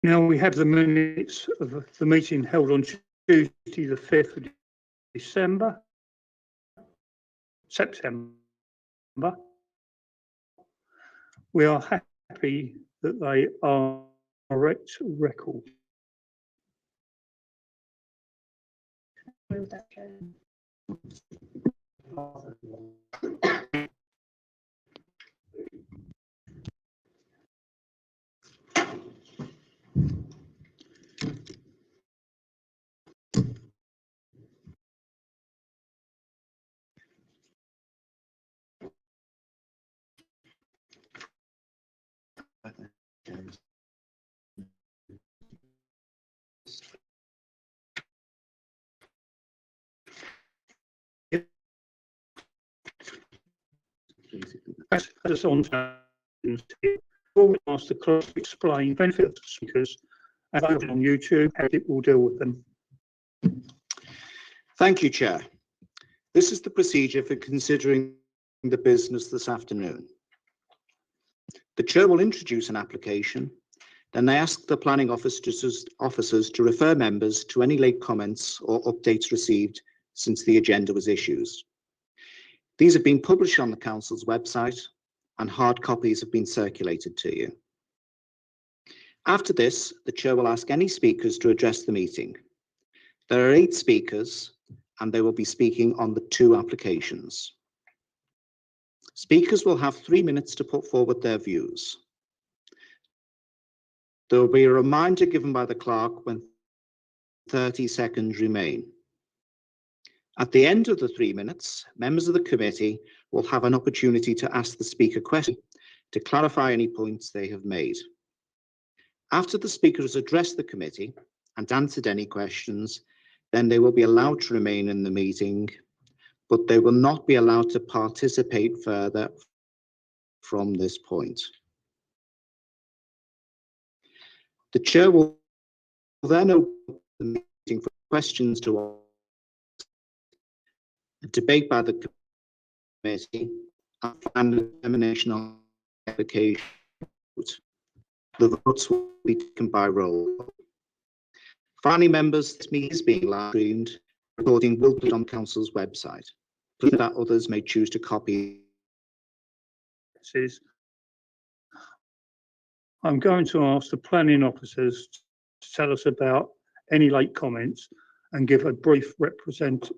Now we have the minutes of the meeting held on Tuesday, the 5th of September. We are happy that they are a correct record. As on we'll ask the clerk to explain benefits to speakers and on YouTube how it will deal with them. Thank you, Chair. This is the procedure for considering the business this afternoon. The Chair will introduce an application, then they ask the planning officers to refer members to any late comments or updates received since the agenda was issued. These have been published on the Council's website and hard copies have been circulated to you. After this, the Chair will ask any speakers to address the meeting. There are 8 speakers and they will be speaking on the 2 applications. Speakers will have 3 minutes to put forward their views. There will be a reminder given by the clerk when 30 seconds remain. At the end of the 3 minutes, members of the committee will have an opportunity to ask the speaker questions to clarify any points they have made. After the speaker has addressed the committee and answered any questions, then they will be allowed to remain in the meeting, but they will not be allowed to participate further from this point. The Chair will then open the meeting for questions to a debate by the committee and determination on the application. The votes will be taken by roll. Finally, members, this meeting is being live streamed. Recording will be on Council's website. Please note that others may choose to copy. I'm going to ask the planning officers to tell us about any late comments and give a brief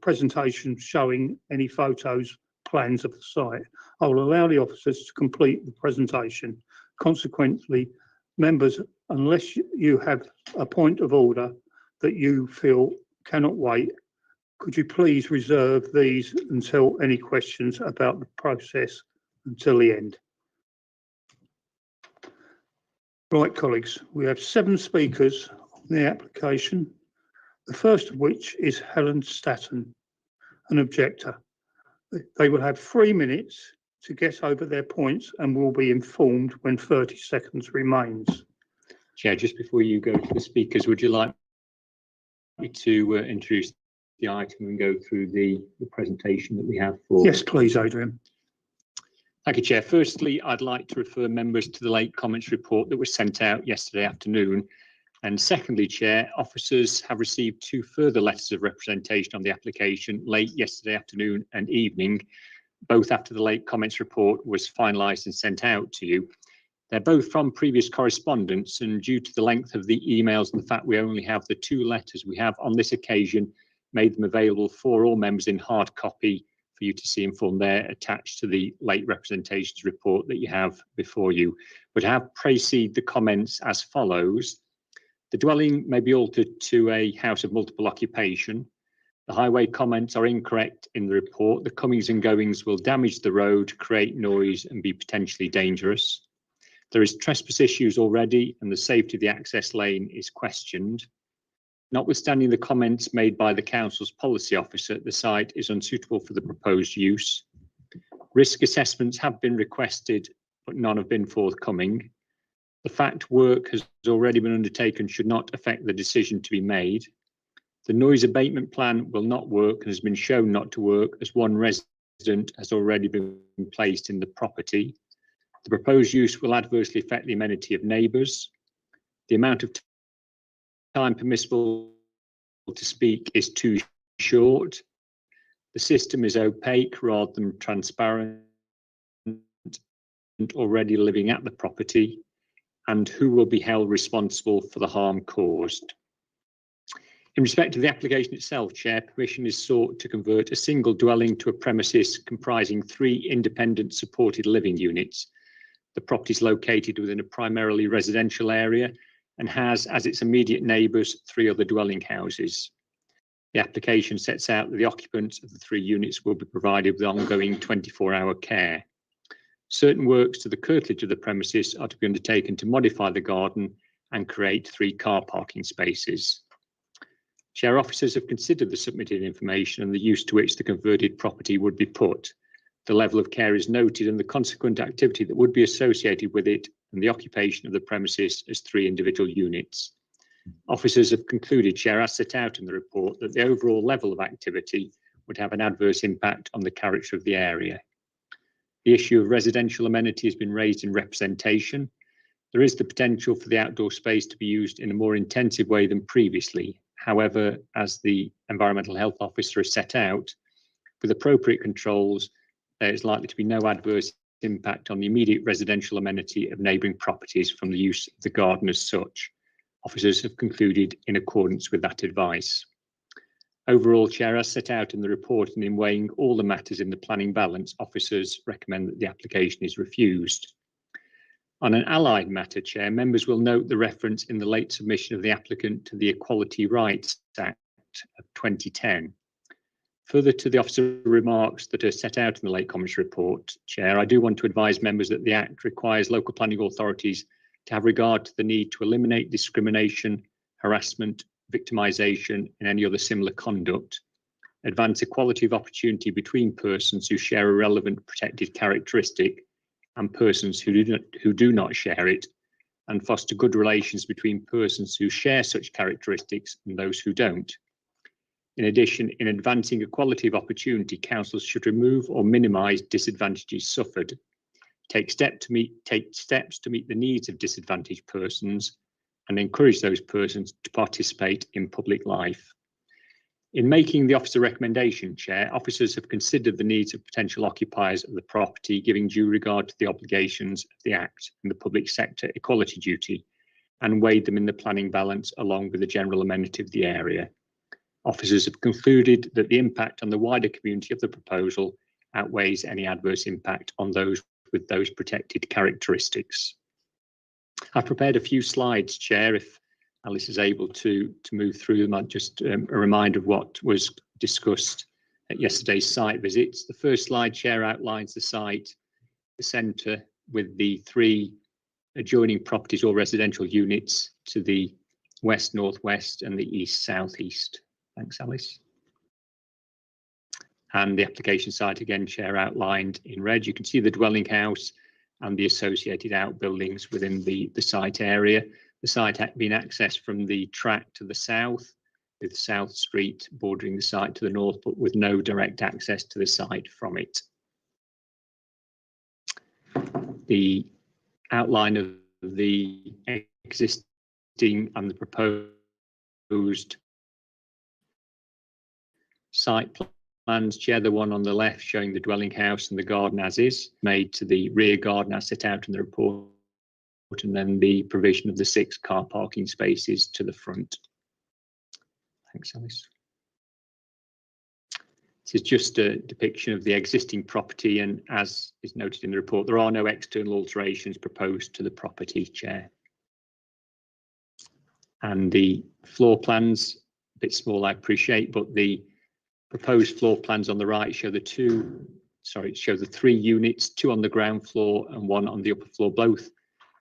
presentation showing any photos, plans of the site. I will allow the officers to complete the presentation. Consequently, members, unless you have a point of order that you feel cannot wait, could you please reserve these until any questions about the process until the end? Right, colleagues, we have 7 speakers on the application. The first of which is Helen Staton, an objector. They will have 3 minutes to get over their points and will be informed when 30 seconds remains. Chair, just before you go to the speakers, would you like me to introduce the item and go through the presentation that we have for? Yes, please, Adrian. Thank you, Chair. Firstly, I'd like to refer members to the late comments report that was sent out yesterday afternoon. And secondly, Chair, officers have received 2 further letters of representation on the application late yesterday afternoon and evening, both after the late comments report was finalised and sent out to you. They're both from previous correspondence, and due to the length of the emails and the fact we only have the 2 letters we have on this occasion, made them available for all members in hard copy for you to see in full. They're attached to the late representations report that you have before you. But I have preceded the comments as follows. The dwelling may be altered to a house of multiple occupation. The highway comments are incorrect in the report. The comings and goings will damage the road, create noise and be potentially dangerous. There is trespass issues already and the safety of the access lane is questioned. Notwithstanding the comments made by the Council's policy officer, the site is unsuitable for the proposed use. Risk assessments have been requested, but none have been forthcoming. The fact work has already been undertaken should not affect the decision to be made. The noise abatement plan will not work and has been shown not to work as one resident has already been placed in the property. The proposed use will adversely affect the amenity of neighbours. The amount of time permissible to speak is too short. The system is opaque rather than transparent, and already living at the property, and who will be held responsible for the harm caused. In respect of the application itself, Chair, permission is sought to convert a single dwelling to a premises comprising 3 independent supported living units. The property is located within a primarily residential area and has as its immediate neighbours 3 other dwelling houses. The application sets out that the occupants of the 3 units will be provided with ongoing 24-hour care. Certain works to the curtilage of the premises are to be undertaken to modify the garden and create 3 car parking spaces. Chair, officers have considered the submitted information and the use to which the converted property would be put. The level of care is noted and the consequent activity that would be associated with it and the occupation of the premises as 3 individual units. Officers have concluded, Chair, as set out in the report, that the overall level of activity would have an adverse impact on the character of the area. The issue of residential amenity has been raised in representation. There is the potential for the outdoor space to be used in a more intensive way than previously. However, as the Environmental Health Officer has set out, with appropriate controls, there is likely to be no adverse impact on the immediate residential amenity of neighbouring properties from the use of the garden as such. Officers have concluded in accordance with that advice. Overall, Chair, as set out in the report and in weighing all the matters in the planning balance, officers recommend that the application is refused. On an allied matter, Chair, members will note the reference in the late submission of the applicant to the Equality Rights Act of 2010. Further to the officer remarks that are set out in the late comments report, Chair, I do want to advise members that the Act requires local planning authorities to have regard to the need to eliminate discrimination, harassment, victimisation and any other similar conduct, advance equality of opportunity between persons who share a relevant protected characteristic and persons who do not share it, and foster good relations between persons who share such characteristics and those who don't. In addition, in advancing equality of opportunity, councils should remove or minimise disadvantages suffered, take steps to meet the needs of disadvantaged persons, and encourage those persons to participate in public life. In making the officer recommendation, Chair, officers have considered the needs of potential occupiers of the property, giving due regard to the obligations of the Act and the public sector equality duty, and weighed them in the planning balance along with the general amenity of the area. Officers have concluded that the impact on the wider community of the proposal outweighs any adverse impact on those with those protected characteristics. I've prepared a few slides, Chair, if Alice is able to move through them. Just a reminder of what was discussed at yesterday's site visits. The first slide, Chair, outlines the site, the centre with the 3 adjoining properties or residential units to the west, northwest and the east, southeast. Thanks, Alice. And the application site again, Chair, outlined in red. You can see the dwelling house and the associated outbuildings within the site area. The site had been accessed from the track to the south, with South Street bordering the site to the north, but with no direct access to the site from it. The outline of the existing and the proposed site plans, Chair, the one on the left showing the dwelling house and the garden as is, made to the rear garden as set out in the report, and then the provision of the 6 car parking spaces to the front. Thanks, Alice. This is just a depiction of the existing property, and as is noted in the report, there are no external alterations proposed to the property, Chair. And the floor plans, a bit small, I appreciate, but the proposed floor plans on the right show the 3 units, 2 on the ground floor and 1 on the upper floor, both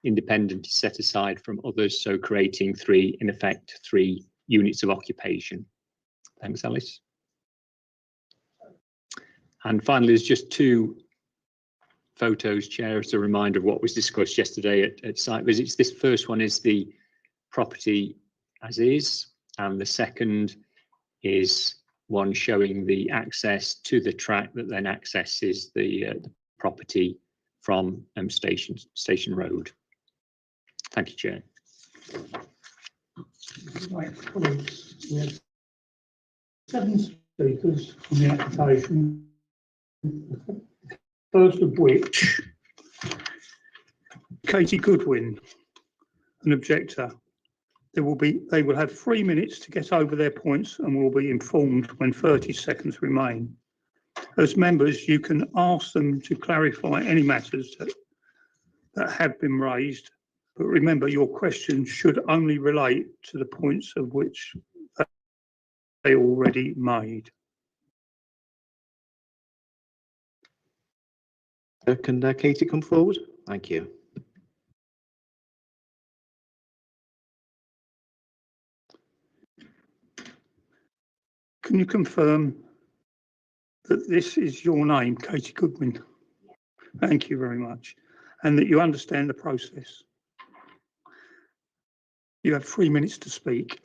independent, set aside from others, so creating 3, in effect, 3 units of occupation. Thanks, Alice. And finally, there's just 2 photos, Chair, as a reminder of what was discussed yesterday at site visits. This first one is the property as is, and the second is one showing the access to the track that then accesses the property from Station Road. Thank you, Chair. Right, colleagues, we have 7 speakers on the application. First of which, Katie Goodwin, an objector. They will have 3 minutes to get over their points and will be informed when 30 seconds remain. As members, you can ask them to clarify any matters that have been raised, but remember your questions should only relate to the points of which they already made. Can Katie come forward? Thank you. Can you confirm that this is your name, Katie Goodwin? Thank you very much. And that you understand the process. You have 3 minutes to speak.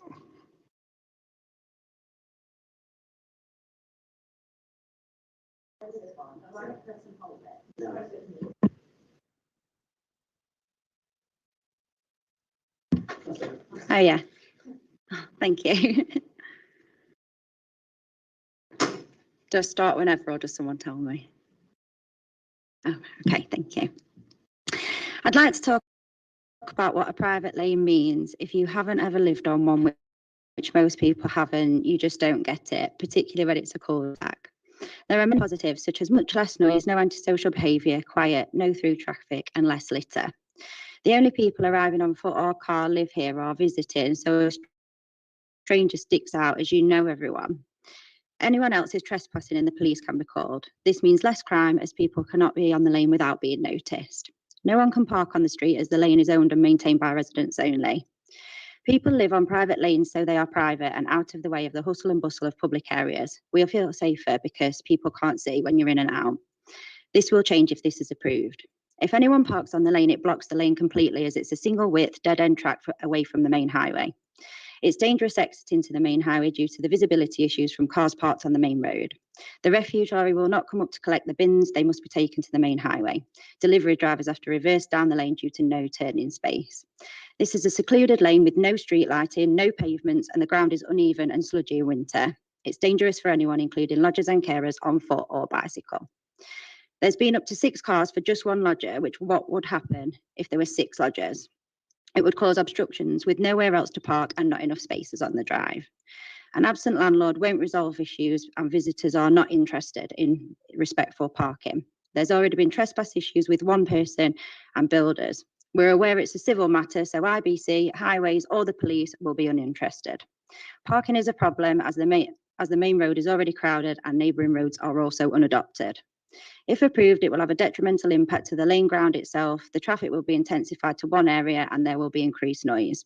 Oh yeah, thank you. Do I start whenever or does someone tell me? Oh, okay, thank you. I'd like to talk about what a private lane means. If you haven't ever lived on one, which most people haven't, you just don't get it, particularly when it's a cul-de-sac. There are many positives, such as much less noise, no antisocial behaviour, quiet, no through traffic and less litter. The only people arriving on foot or car live here or visiting, so a stranger sticks out as you know everyone. Anyone else is trespassing and the police can be called. This means less crime as people cannot be on the lane without being noticed. No one can park on the street as the lane is owned and maintained by residents only. People live on private lanes so they are private and out of the way of the hustle and bustle of public areas. We'll feel safer because people can't see when you're in and out. This will change if this is approved. If anyone parks on the lane, it blocks the lane completely as it's a single width dead end track away from the main highway. It's dangerous exiting to the main highway due to the visibility issues from cars parked on the main road. The refuge lorry will not come up to collect the bins, they must be taken to the main highway. Delivery drivers have to reverse down the lane due to no turning space. This is a secluded lane with no street lighting, no pavements, and the ground is uneven and sludgy in winter. It's dangerous for anyone, including lodgers and carers on foot or bicycle. There's been up to 6 cars for just one lodger, which what would happen if there were 6 lodgers? It would cause obstructions with nowhere else to park and not enough spaces on the drive. An absent landlord won't resolve issues and visitors are not interested in respectful parking. There's already been trespass issues with one person and builders. We're aware it's a civil matter, so IBC, highways or the police will be uninterested. Parking is a problem as the main road is already crowded and neighbouring roads are also unadopted. If approved, it will have a detrimental impact to the lane ground itself. The traffic will be intensified to one area and there will be increased noise.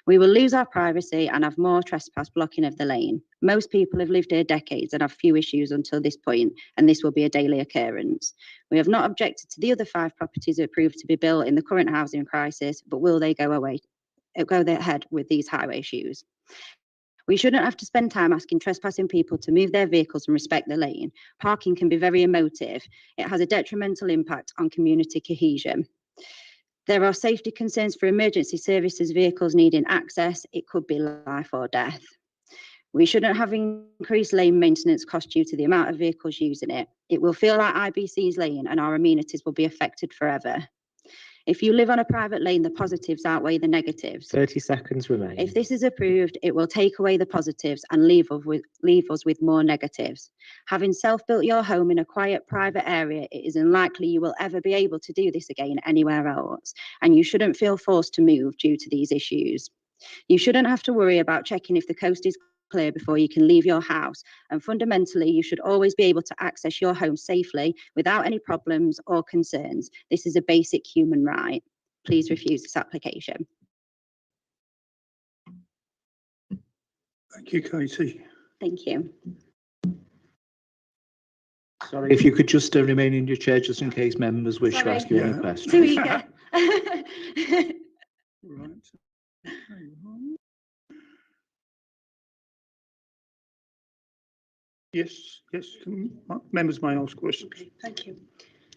We will lose our privacy and have more trespass blocking of the lane. Most people have lived here decades and have few issues until this point, and this will be a daily occurrence. We have not objected to the other 5 properties approved to be built in the current housing crisis, but will they go ahead with these highway issues? We shouldn't have to spend time asking trespassing people to move their vehicles and respect the lane. Parking can be very emotive. It has a detrimental impact on community cohesion. There are safety concerns for emergency services vehicles needing access. It could be life or death. We shouldn't have increased lane maintenance costs due to the amount of vehicles using it. It will feel like IBC's lane and our amenities will be affected forever. If you live on a private lane, the positives outweigh the negatives. 30 seconds remain. If this is approved, it will take away the positives and leave us with more negatives. Having self-built your home in a quiet, private area, it is unlikely you will ever be able to do this again anywhere else, and you shouldn't feel forced to move due to these issues. You shouldn't have to worry about checking if the coast is clear before you can leave your house, and fundamentally you should always be able to access your home safely without any problems or concerns. This is a basic human right. Please refuse this application. Thank you, Katie. Thank you. Sorry, if you could just remain in your chair just in case members wish to ask you any Yeah. questions. Too eager. Right. Yes, members may ask questions. Okay, thank you.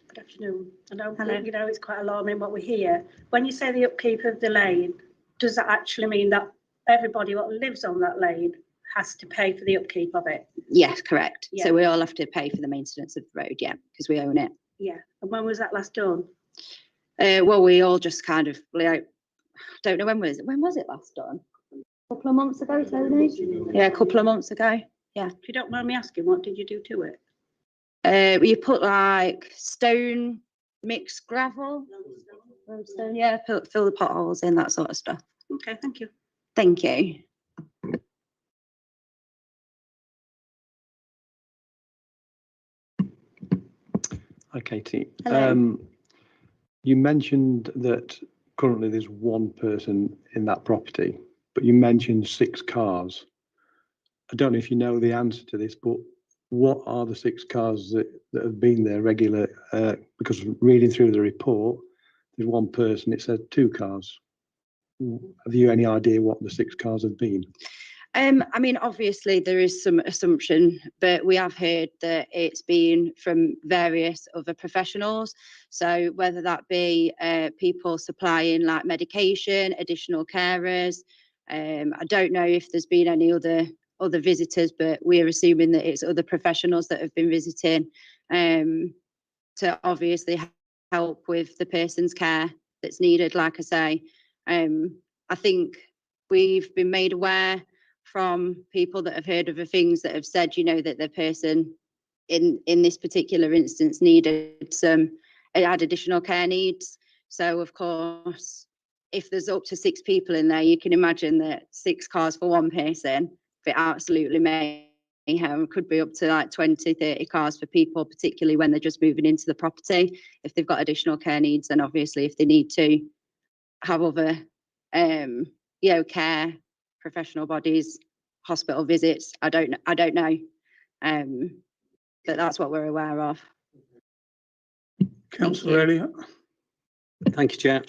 Good afternoon. I know, Hello. you know, it's quite alarming what we hear. When you say the upkeep of the lane, does that actually mean that everybody what lives on that lane has to pay for the upkeep of it. Yes, correct. Yeah. So we all have to pay for the maintenance of the road, yeah, because we own it. Yeah. And when was that last done? Well, we all just kind of, like, don't know when was it last done? A couple of months ago, Tony? Yeah, a couple of months ago. If you don't mind me asking, what did you do to it? You put like stone, mixed gravel, roadstone, yeah, fill the potholes in, that sort of stuff. Okay, thank you. Thank you. Hi, Katie. Hello. You mentioned that currently there's one person in that property, but you mentioned 6 cars. I don't know if you know the answer to this, but what are the 6 cars that have been there regular? Because reading through the report, there's one person, it said 2 cars. Have you any idea what the 6 cars have been? I mean, obviously there is some assumption, but we have heard that it's been from various other professionals. So whether that be people supplying like medication, additional carers. I don't know if there's been any other visitors, but we are assuming that it's other professionals that have been visiting to obviously help with the person's care that's needed. Like I say, I think we've been made aware from people that have heard of the things that have said, you know, that the person in this particular instance had additional care needs. So of course, if there's up to 6 people in there, you can imagine that 6 cars for one person, if it absolutely mayhem, could be up to like 20, 30 cars for people, particularly when they're just moving into the property. If they've got additional care needs, and obviously if they need to have other, care, professional bodies, hospital visits. I don't know. But that's what we're aware of. Councillor Elliott. Thank you, Chair.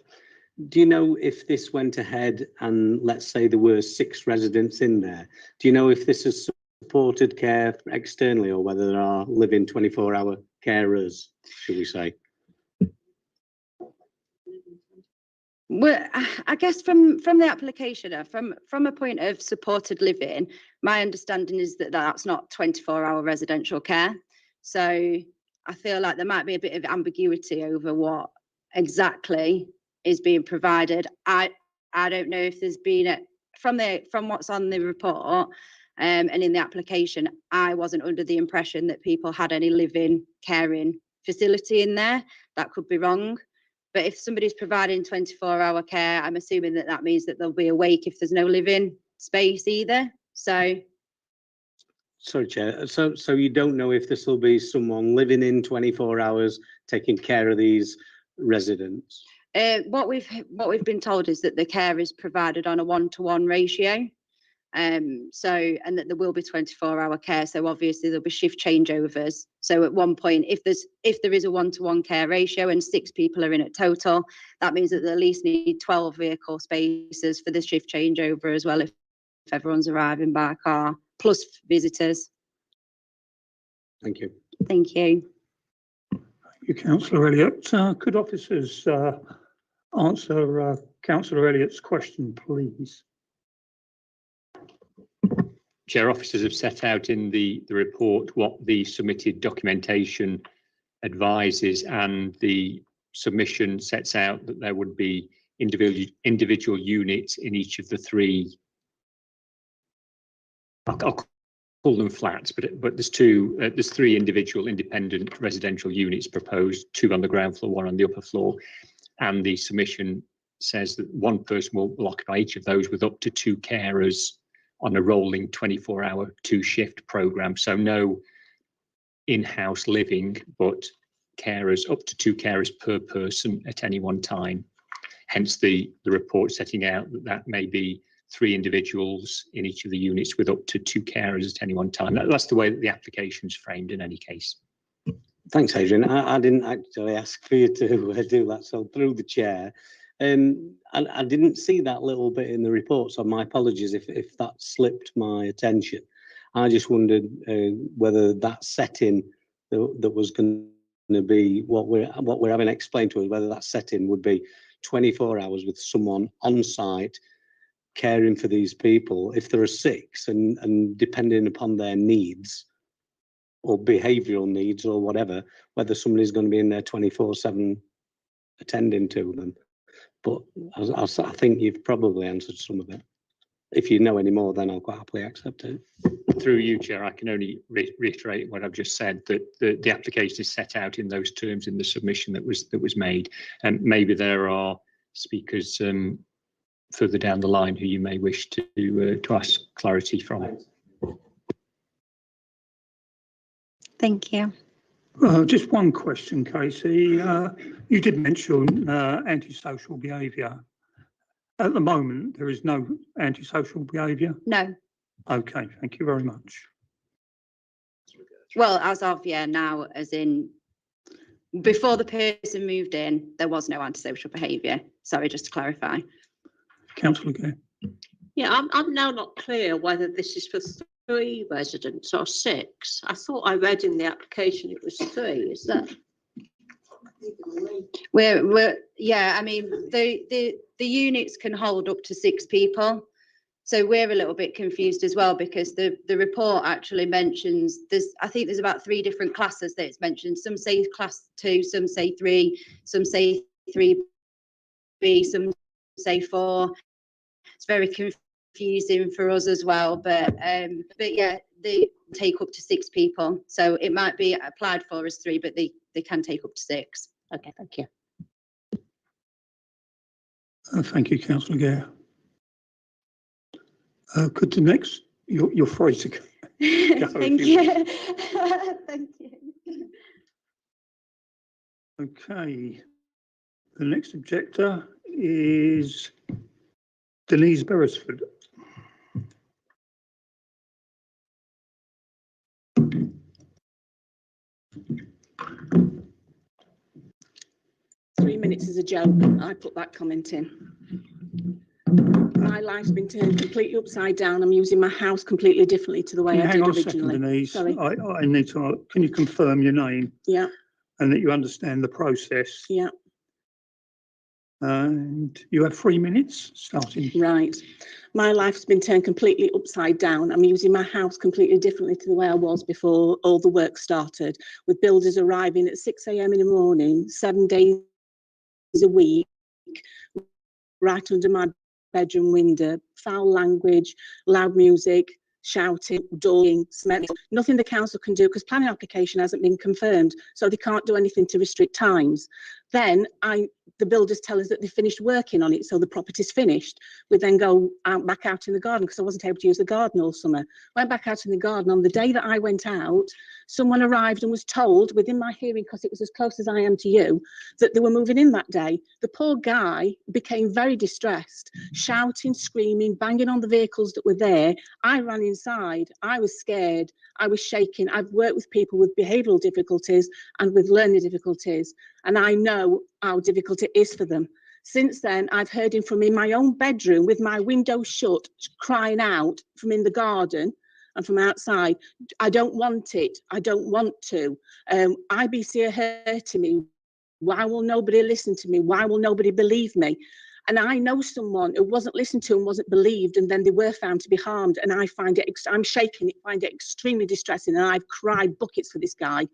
Do you know if this went ahead and let's say there were 6 residents in there? Do you know if this is supported care externally or whether there are living 24-hour carers, should we say? Well, I guess from the application, from a point of supported living, my understanding is that that's not 24-hour residential care. So I feel like there might be a bit of ambiguity over what exactly is being provided. I don't know if there's been from what's on the report and in the application, I wasn't under the impression that people had any living caring facility in there. That could be wrong. But if somebody's providing 24-hour care, I'm assuming that means that they'll be awake if there's no living space either. So, Sorry, Chair. So you don't know if this will be someone living in 24 hours taking care of these residents? what we've been told is that the care is provided on a 1-to-1 ratio. And that there will be 24-hour care. So obviously there'll be shift changeovers. So at one point, if there is a 1-to-1 care ratio and 6 people are in it total, that means that they at least need 12 vehicle spaces for the shift changeover as well, if everyone's arriving by car, plus visitors. Thank you. Thank you. Thank you, Councillor Elliott. Could officers answer Councillor Elliott's question, please? Chair, officers have set out in the report what the submitted documentation advises, and the submission sets out that there would be individual units in each of the 3. I'll call them flats, but there's 3 individual independent residential units proposed, 2 on the ground floor, 1 on the upper floor, and the submission says that one person will occupy each of those with up to 2 carers on a rolling 24-hour 2-shift program. So no in-house living, but carers, up to 2 carers per person at any one time. Hence the report setting out that may be 3 individuals in each of the units with up to 2 carers at any one time. That's the way that the application's framed in any case. Thanks, Adrian. I didn't actually ask for you to do that, so through the chair. I didn't see that little bit in the report, so my apologies if that slipped my attention. I just wondered whether that setting that was going to be what we're having explained to us, whether that setting would be 24 hours with someone on site caring for these people. If there are 6 and depending upon their needs or behavioural needs or whatever, whether somebody's going to be in there 24/7 attending to them. But I think you've probably answered some of it. If you know any more, then I'll quite happily accept it. Through you, Chair, I can only reiterate what I've just said, that the application is set out in those terms in the submission that was made. And maybe there are speakers further down the line who you may wish to ask clarity from. Thank you. Just one question, Casey. You did mention antisocial behaviour. At the moment, there is no antisocial behaviour. No. Okay, thank you very much. Well, as of now, as in before the person moved in, there was no antisocial behaviour. Sorry, just to clarify. Councillor Gare. Yeah, I'm now not clear whether this is for 3 residents or 6. I thought I read in the application it was 3. Is that? Yeah, I mean, the units can hold up to 6 people. So we're a little bit confused as well, because the report actually mentions I think there's about 3 different classes that it's mentioned. Some say class 2, some say 3, some say 3B, some say 4. It's very confusing for us as well, but yeah, they take up to 6 people. So it might be applied for as 3, but they can take up to 6. Okay, thank you. Thank you, Councillor Gare. Could the next, you're free to go. Thank you. Thank you. Okay. The next objector is Denise Beresford. Minutes is a joke. I put that comment in. My life's been turned completely upside down. I'm using my house completely differently to the way I did Hang on a originally. second, Denise. Sorry. I need to, can you confirm your name? Yeah. And that you understand the process? Yeah. And you have 3 minutes starting. Right. My life's been turned completely upside down. I'm using my house completely differently to the way I was before all the work started, with builders arriving at 6 a.m. in the morning, 7 days a week, right under my bedroom window, foul language, loud music, shouting, dogging, smelling. Nothing the council can do because planning application hasn't been confirmed, so they can't do anything to restrict times. Then the builders tell us that they finished working on it, so the property's finished. We then go back out in the garden because I wasn't able to use the garden all summer. Went back out in the garden. On the day that I went out, someone arrived and was told within my hearing, because it was as close as I am to you, that they were moving in that day. The poor guy became very distressed, shouting, screaming, banging on the vehicles that were there. I ran inside. I was scared. I was shaking. I've worked with people with behavioural difficulties and with learning difficulties, and I know how difficult it is for them. Since then, I've heard him from in my own bedroom with my window shut, crying out from in the garden and from outside. I don't want it. I don't want to. IBC are hurting me. Why will nobody listen to me? Why will nobody believe me? And I know someone who wasn't listened to and wasn't believed, and then they were found to be harmed. And I find it, I'm shaking, find it extremely distressing. And I've cried buckets for this guy.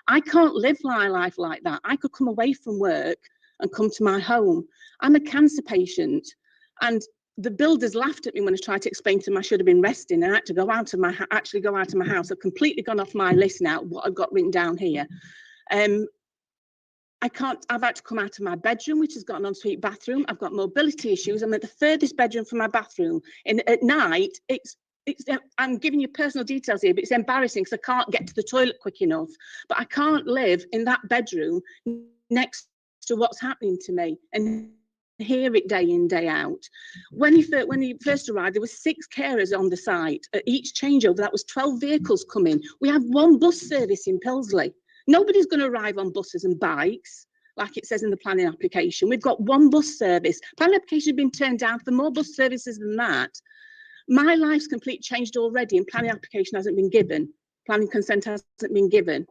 I can't live my life like that. I could come away from work and come to my home. I'm a cancer patient, and the builders laughed at me when I tried to explain to them I should have been resting, and I had to go out of my house. I've completely gone off my list now, what I've got written down here. I've had to come out of my bedroom, which has got an ensuite bathroom. I've got mobility issues. I'm at the furthest bedroom from my bathroom. And at night, I'm giving you personal details here, but it's embarrassing because I can't get to the toilet quick enough. But I can't live in that bedroom next to what's happening to me and hear it day in, day out. When he first arrived, there were 6 carers on the site. At each changeover, that was 12 vehicles coming. We have 1 bus service in Pilsley. Nobody's going to arrive on buses and bikes, like it says in the planning application. We've got 1 bus service. Planning application has been turned down for more bus services than that. My life's completely changed already, and planning application hasn't been given. Planning consent hasn't been given.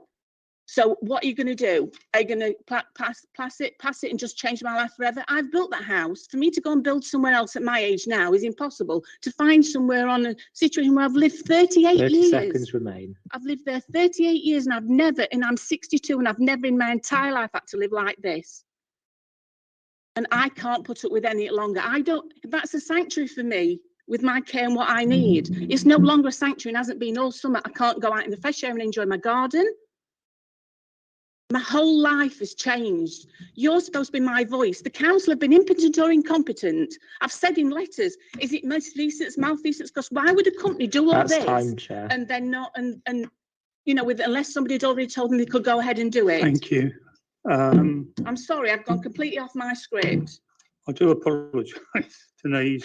So what are you going to do? Are you going to pass it and just change my life forever? I've built that house. For me to go and build somewhere else at my age now is impossible. To find somewhere on a situation where I've lived 38 30 years. seconds remain. I've lived there 38 years and I'm 62 and I've never in my entire life had to live like this. And I can't put up with any longer. That's a sanctuary for me with my care and what I need. It's no longer a sanctuary and hasn't been all summer. I can't go out in the fresh air and enjoy my garden. My whole life has changed. You're supposed to be my voice. The council have been impotent or incompetent. I've said in letters, is it malfeasance? Because why would a company do all That's this time, Chair. and then not, and you know, unless somebody had already told them they could go ahead and do it? Thank you. I'm sorry, I've gone completely off my script. I do apologise, Denise.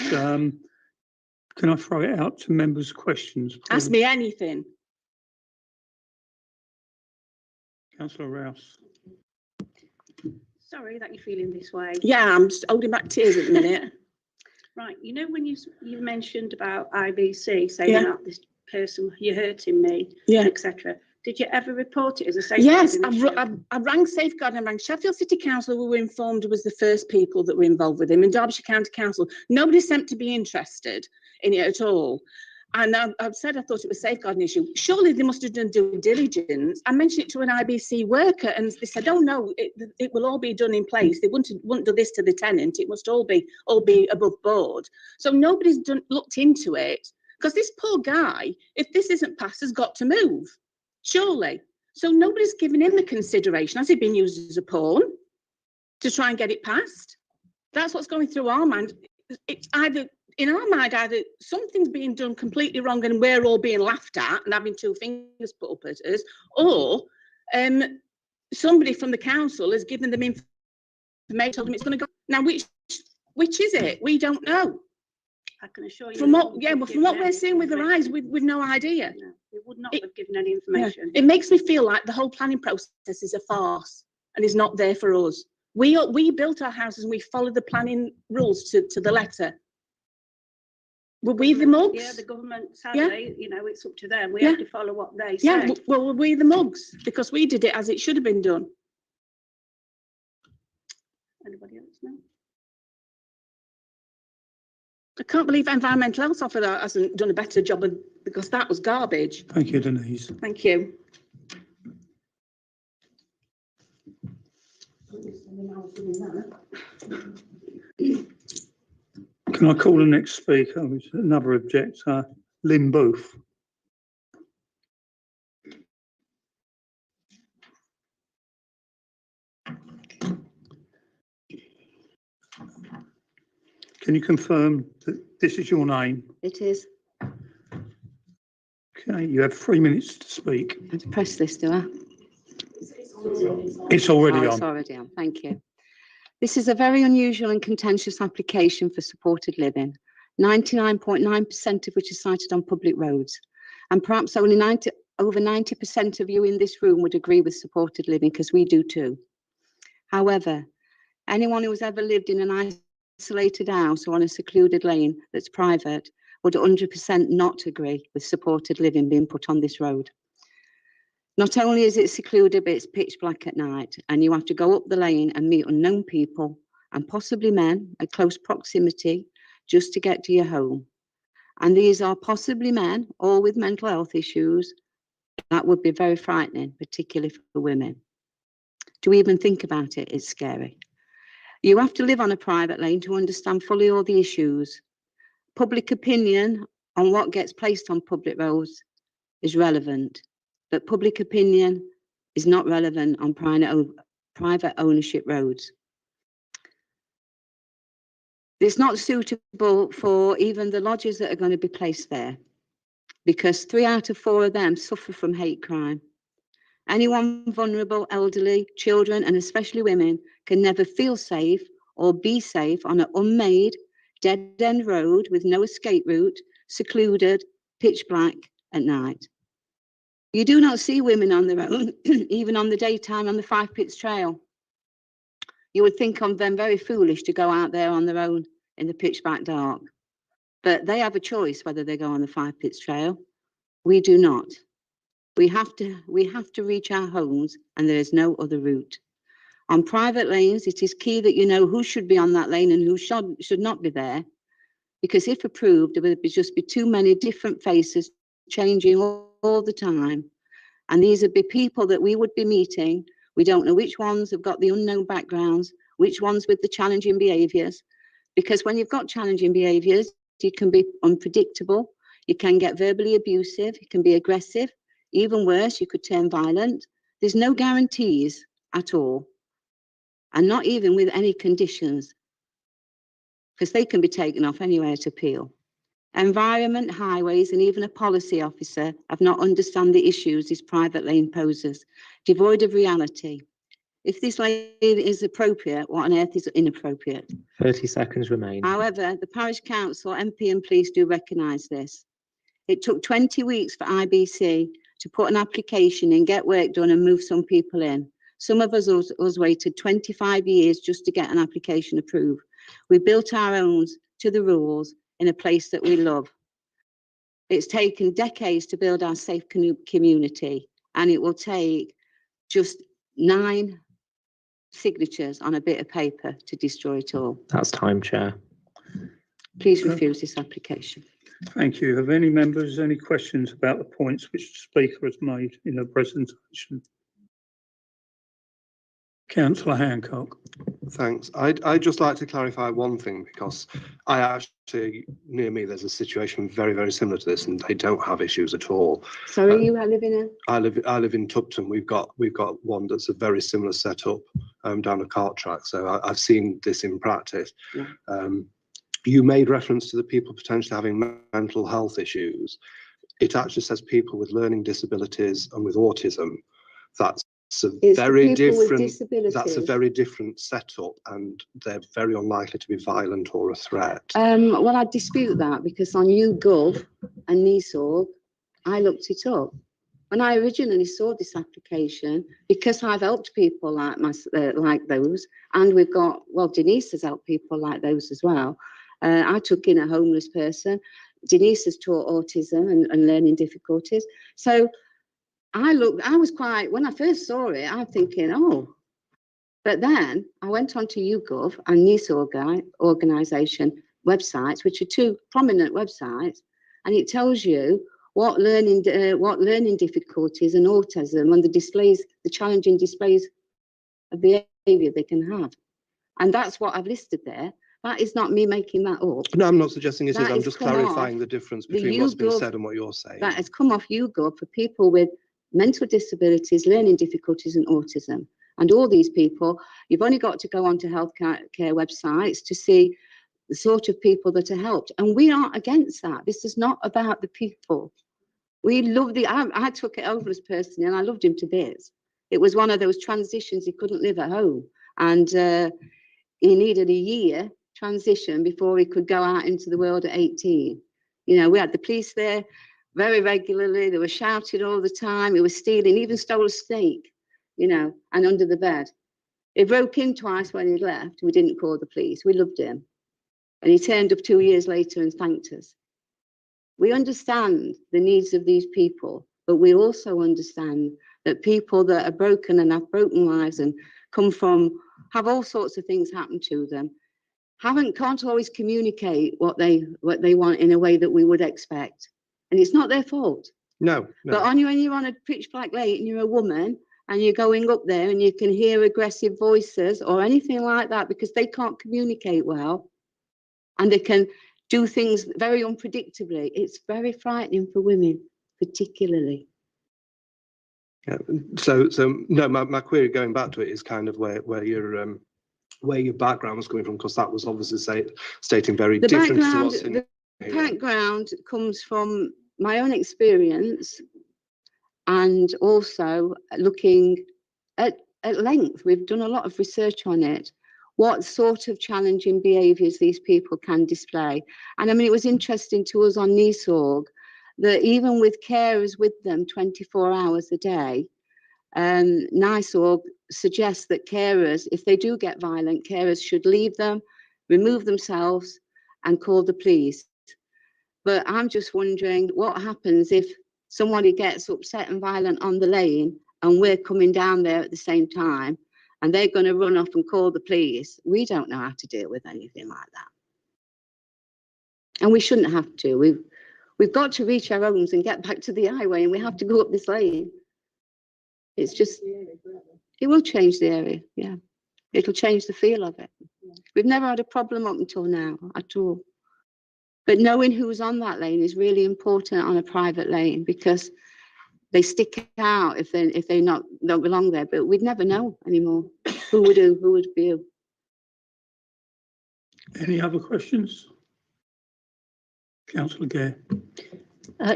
Can I throw it out to members' questions? Ask please? me anything. Councillor Rouse. Sorry that you're feeling this way. Yeah, I'm just holding back tears at the minute. Right, you know when you mentioned about IBC saying Yeah. that this person, you're hurting me, Yeah. etc. Did you ever report it as a safeguarding Yes, issue? I rang Safeguard and I rang Sheffield City Council, who were informed was the first people that were involved with him, and Derbyshire County Council. Nobody seemed to be interested in it at all. And I've said I thought it was a safeguarding issue. Surely they must have done due diligence. I mentioned it to an IBC worker and they said, oh no, it will all be done in place. They wouldn't do this to the tenant. It must all be above board. So nobody's looked into it, because this poor guy, if this isn't passed, has got to move. Surely. So nobody's given him the consideration. Has he been used as a pawn to try and get it passed? That's what's going through our mind. It's either, in our mind, either something's being done completely wrong and we're all being laughed at and having two fingers put up at us, or somebody from the council has given them information, told them it's going to go. Now, which is it? We don't know. I can assure you. From they what, wouldn't yeah, have well, from given what we're any seeing with our eyes, information. we've no idea. No, they would not It- have given any Yeah. information. It makes me feel like the whole planning process is a farce and is not there for us. We built our houses and we followed the planning rules to the letter. Were we the mugs? Yeah, the government, sadly, you know, it's up to them. We Yeah. have to follow what they say. Yeah, well, were we the mugs? Because we did it as it should have been done. Anybody else know? I can't believe Environmental Health Officer hasn't done a better job because that was garbage. Thank you, Denise. Thank you. Can I call the next speaker, who's another objector, Lynn Booth? Can you confirm that this is your name? It is. Okay, you have 3 minutes to speak. I have to press this, do I? It's already Oh, it's on. already on. Thank you. This is a very unusual and contentious application for supported living, 99.9% of which is cited on public roads. And perhaps only over 90% of you in this room would agree with supported living, because we do too. However, anyone who has ever lived in an isolated house or on a secluded lane that's private would 100% not agree with supported living being put on this road. Not only is it secluded, but it's pitch black at night, and you have to go up the lane and meet unknown people and possibly men at close proximity just to get to your home. And these are possibly men, all with mental health issues. That would be very frightening, particularly for women. To even think about it is scary. You have to live on a private lane to understand fully all the issues. Public opinion on what gets placed on public roads is relevant, but public opinion is not relevant on private ownership roads. It's not suitable for even the lodges that are going to be placed there, because 3 out of 4 of them suffer from hate crime. Anyone vulnerable, elderly, children, and especially women can never feel safe or be safe on an unmade, dead-end road with no escape route, secluded, pitch black at night. You do not see women on the road, even on the daytime on the Five Pits Trail. You would think of them very foolish to go out there on their own in the pitch black dark. But they have a choice whether they go on the Five Pits Trail. We do not. We have to reach our homes, and there is no other route. On private lanes, it is key that you know who should be on that lane and who should not be there, because if approved, there would just be too many different faces changing all the time. And these would be people that we would be meeting. We don't know which ones have got the unknown backgrounds, which ones with the challenging behaviours. Because when you've got challenging behaviours, you can be unpredictable, you can get verbally abusive, you can be aggressive, even worse, you could turn violent. There's no guarantees at all, and not even with any conditions, because they can be taken off anywhere to appeal. Environment, highways, and even a policy officer have not understand the issues this private lane poses, devoid of reality. If this lane is appropriate, what on earth is inappropriate? 30 seconds remain. However, the parish council, MP and police do recognise this. It took 20 weeks for IBC to put an application in, get work done and move some people in. Some of us waited 25 years just to get an application approved. We built our own to the rules in a place that we love. It's taken decades to build our safe community, and it will take just 9 signatures on a bit of paper to destroy it all. That's time, Chair. Please refuse this application. Thank you. Have any members any questions about the points which the Speaker has made in her presentation? Councillor Hancock. Thanks. I'd just like to clarify one thing, because I actually, near me, there's a situation very, very similar to this, and they don't have issues at all. Sorry, you are living in? I live in Tupton. We've got one that's a very similar setup down a cart track. So I've seen this in practice. Yeah. You made reference to the people potentially having mental health issues. It actually says people with learning disabilities and with autism. That's a very different. That's a very different setup, and they're very unlikely to be violent or a threat. Well, I dispute that, because on YouGov and NISORG, I looked it up. When I originally saw this application, because I've helped people like those, and we've got, well, Denise has helped people like those as well. I took in a homeless person. Denise has taught autism and learning difficulties. So I was quite, when I first saw it, I'm thinking, oh. But then I went on to YouGov and NISORG organisation websites, which are 2 prominent websites, and it tells you what learning difficulties and autism and the challenging displays of behaviour they can have. And that's what I've listed there. That is not me making that up. No, I'm not suggesting it is. I'm just come clarifying off the difference between what's been said and what you're saying. That has come off YouGov for people with mental disabilities, learning difficulties and autism. And all these people, you've only got to go onto healthcare websites to see the sort of people that are helped. And we aren't against that. This is not about the people. We love I took it over as personally, and I loved him to bits. It was one of those transitions. He couldn't live at home, and he needed a year transition before he could go out into the world at 18. You know, we had the police there very regularly. They were shouting all the time. He was stealing, even stole a steak, you know, and under the bed. He broke in twice when he left. We didn't call the police. We loved him. And he turned up 2 years later and thanked us. We understand the needs of these people, but we also understand that people that are broken and have broken lives and have all sorts of things happen to them, can't always communicate what they want in a way that we would expect. And it's not their fault. No. But when you're on a pitch black lake and you're a woman and you're going up there and you can hear aggressive voices or anything like that, because they can't communicate well and they can do things very unpredictably, it's very frightening for women, particularly. Yeah. So no, my query going back to it is kind of where your background was coming from, because that was obviously stating very different to what's in the background comes from my own experience, and also looking at length. We've done a lot of research on it, what sort of challenging behaviours these people can display. And I mean, it was interesting to us on NISORG that even with carers with them 24 hours a day, NISORG suggests that carers, if they do get violent, carers should leave them, remove themselves and call the police. But I'm just wondering what happens if somebody gets upset and violent on the lane and we're coming down there at the same time and they're going to run off and call the police, we don't know how to deal with anything like that. And we shouldn't have to. We've got to reach our homes and get back to the highway, and we have to go up this lane. It's just, it will change the area, yeah. It'll change the feel of it. We've never had a problem up until now at all. But knowing who's on that lane is really important on a private lane, because they stick out if they don't belong there. But we'd never know anymore who would be who. Any other questions? Councillor Gare.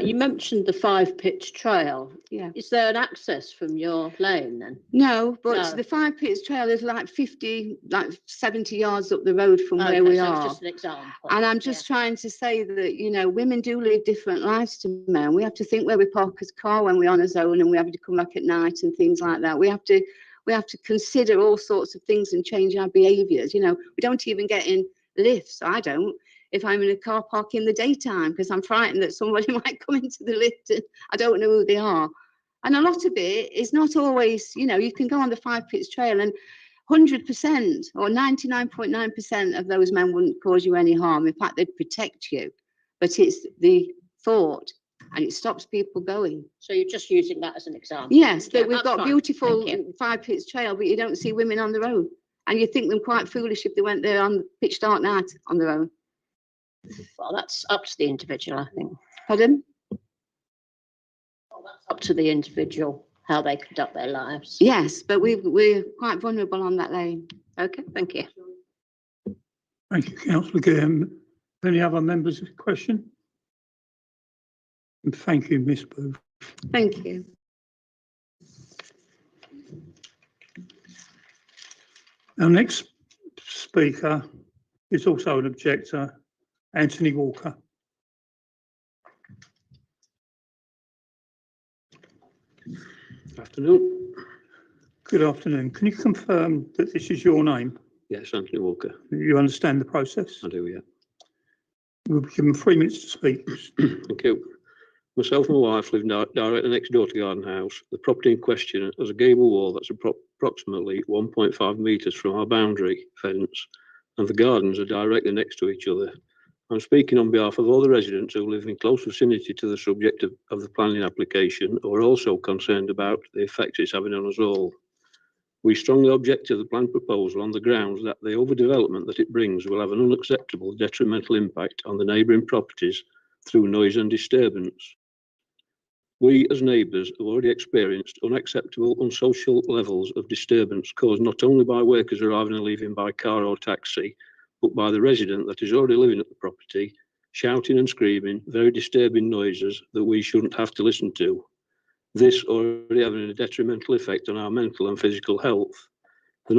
You mentioned the 5-pitch trail. Yeah. Is there an access from your lane then? No, but No. the 5-pitch trail is like 70 yards up the road from where Okay, we so are. it's just an example. And I'm just trying to say that, you know, women do live different lives to men. We have to think where we park his car when we're on a zone and we have to come back at night and things like that. We have to consider all sorts of things and change our behaviours. You know, we don't even get in lifts. I don't. If I'm in a car park in the daytime, because I'm frightened that somebody might come into the lift and I don't know who they are. And a lot of it is not always, you know, you can go on the 5-pitch trail and 100% or 99.9% of those men wouldn't cause you any harm. In fact, they'd protect you. But it's the thought, and it stops people going. So you're just using that as an example? Yes, Yeah, but we've that's got fine. beautiful Thank you. 5-pitch trail, but you don't see women on the road. And you think them quite foolish if they went there on pitch dark night on their own. Well, that's up to the individual, I think. Pardon? Well, that's up to the individual, how they conduct their lives. Yes, but we're quite vulnerable on that lane. Okay, thank you. Thank you, Councillor Gare. Any other members of the question? And thank you, Miss Booth. Thank you. Our next speaker is also an objector, Anthony Walker. Afternoon. Good afternoon. Can you confirm that this is your name? Yes, Anthony Walker. You understand the process? I do, yeah. We'll be given 3 minutes to speak. Thank you. Myself and my wife live directly next door to Garden House. The property in question has a gable wall that's approximately 1.5 metres from our boundary fence, and the gardens are directly next to each other. I'm speaking on behalf of all the residents who live in close vicinity to the subject of the planning application, who are also concerned about the effects it's having on us all. We strongly object to the planned proposal on the grounds that the overdevelopment that it brings will have an unacceptable detrimental impact on the neighbouring properties through noise and disturbance. We as neighbours have already experienced unacceptable, unsocial levels of disturbance caused not only by workers arriving and leaving by car or taxi, but by the resident that is already living at the property, shouting and screaming very disturbing noises that we shouldn't have to listen to. This already having a detrimental effect on our mental and physical health. The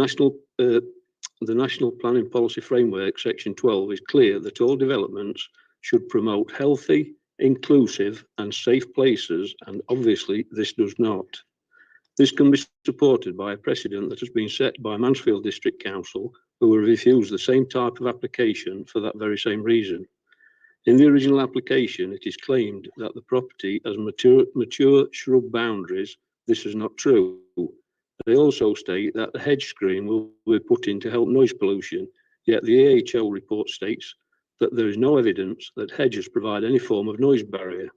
National Planning Policy Framework, Section 12, is clear that all developments should promote healthy, inclusive and safe places, and obviously this does not. This can be supported by a precedent that has been set by Mansfield District Council, who will refuse the same type of application for that very same reason. In the original application, it is claimed that the property has mature shrub boundaries. This is not true. They also state that the hedge screen will be put in to help noise pollution, yet the AHL report states that there is no evidence that hedges provide any form of noise barrier.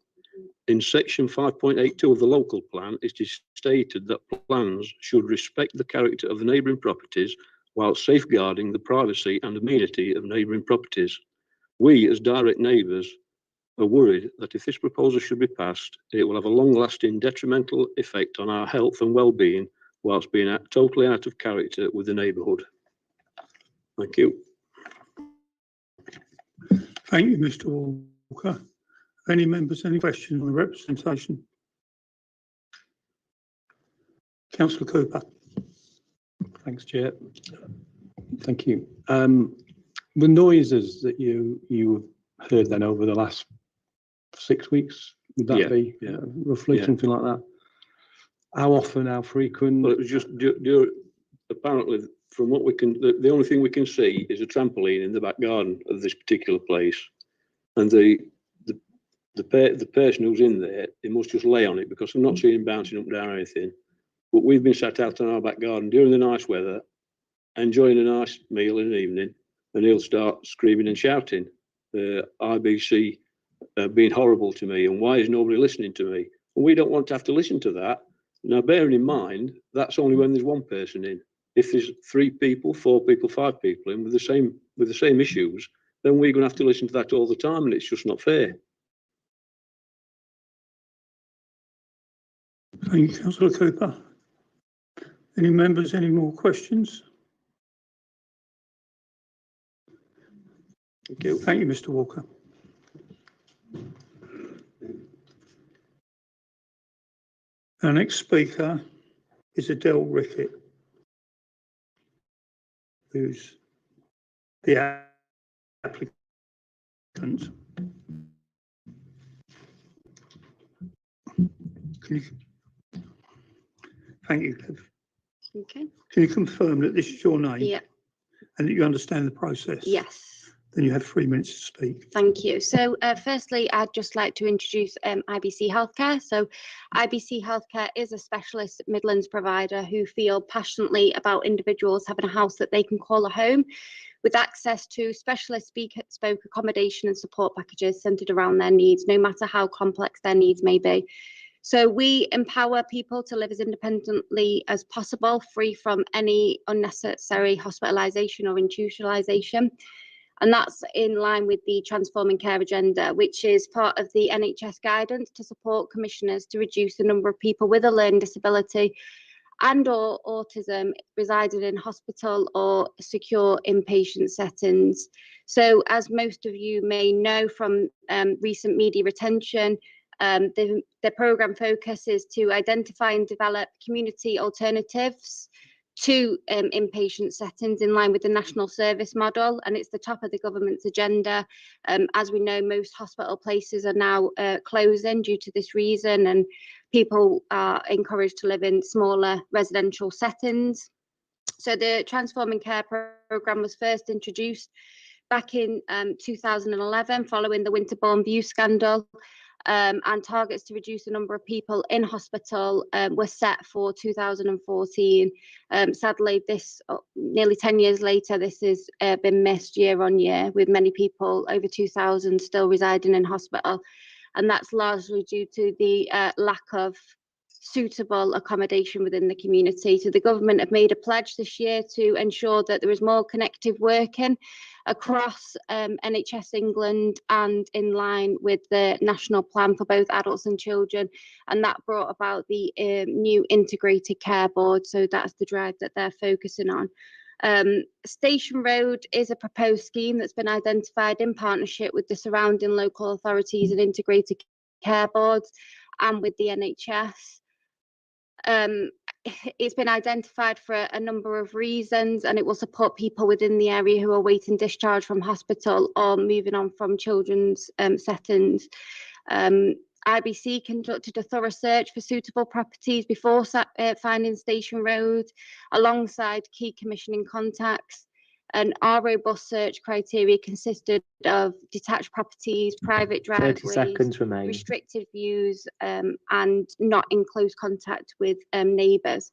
In section 5.82 of the local plan, it is stated that plans should respect the character of the neighbouring properties while safeguarding the privacy and amenity of neighbouring properties. We, as direct neighbours, are worried that if this proposal should be passed, it will have a long-lasting detrimental effect on our health and well-being, whilst being totally out of character with the neighbourhood. Thank you. Thank you, Mr. Walker. Any members, any questions on the representation? Councillor Cooper. Thanks, Chair. Thank you. The noises that you heard then over the last 6 weeks, would that be roughly something like that? How often, how frequent? Well, it was just apparently from what we can, the only thing we can see is a trampoline in the back garden of this particular place, and the the person who's in there, they must just lay on it, because I'm not seeing him bouncing up and down or anything. But we've been sat out in our back garden during the nice weather, enjoying a nice meal in the evening, and he'll start screaming and shouting, IBC being horrible to me, and why is nobody listening to me? And we don't want to have to listen to that. Now, bearing in mind, that's only when there's one person in. If there's 3 people, 4 people, 5 people in with the same issues, then we're going to have to listen to that all the time, and it's just not fair. Thank you, Councillor Cooper. Any members, any more questions? Thank you. Thank you, Mr. Walker. Our next speaker is Adele Rickett, who's the applicant. Thank you, Liv. Okay. Can you confirm that this is your name? Yeah. And that you understand the process? Yes. Then you have 3 minutes to speak. Thank you. So firstly, I'd just like to introduce IBC Healthcare. So IBC Healthcare is a specialist Midlands provider who feel passionately about individuals having a house that they can call a home, with access to specialist bespoke accommodation and support packages centred around their needs, no matter how complex their needs may be. So we empower people to live as independently as possible, free from any unnecessary hospitalisation or institutionalisation. And that's in line with the Transforming Care agenda, which is part of the NHS guidance to support commissioners to reduce the number of people with a learning disability and or autism residing in hospital or secure inpatient settings. So as most of you may know from recent media retention, the programme focuses to identify and develop community alternatives to inpatient settings in line with the national service model, and it's the top of the government's agenda. As we know, most hospital places are now closing due to this reason, and people are encouraged to live in smaller residential settings. So the Transforming Care programme was first introduced back in 2011 following the Winterbourne View scandal. And targets to reduce the number of people in hospital were set for 2014. Sadly, this nearly 10 years later, this has been missed year on year, with many people, over 2,000, still residing in hospital. And that's largely due to the lack of suitable accommodation within the community. So the government have made a pledge this year to ensure that there is more connective working across NHS England and in line with the national plan for both adults and children, and that brought about the new integrated care board. So that's the drive that they're focusing on. Station Road is a proposed scheme that's been identified in partnership with the surrounding local authorities and integrated care boards and with the NHS. It's been identified for a number of reasons, and it will support people within the area who are waiting discharge from hospital or moving on from children's settings. IBC conducted a thorough search for suitable properties before finding Station Road, alongside key commissioning contacts. And our robust search criteria consisted of detached properties, private 30 driveways, seconds remain. restricted views, and not in close contact with neighbours.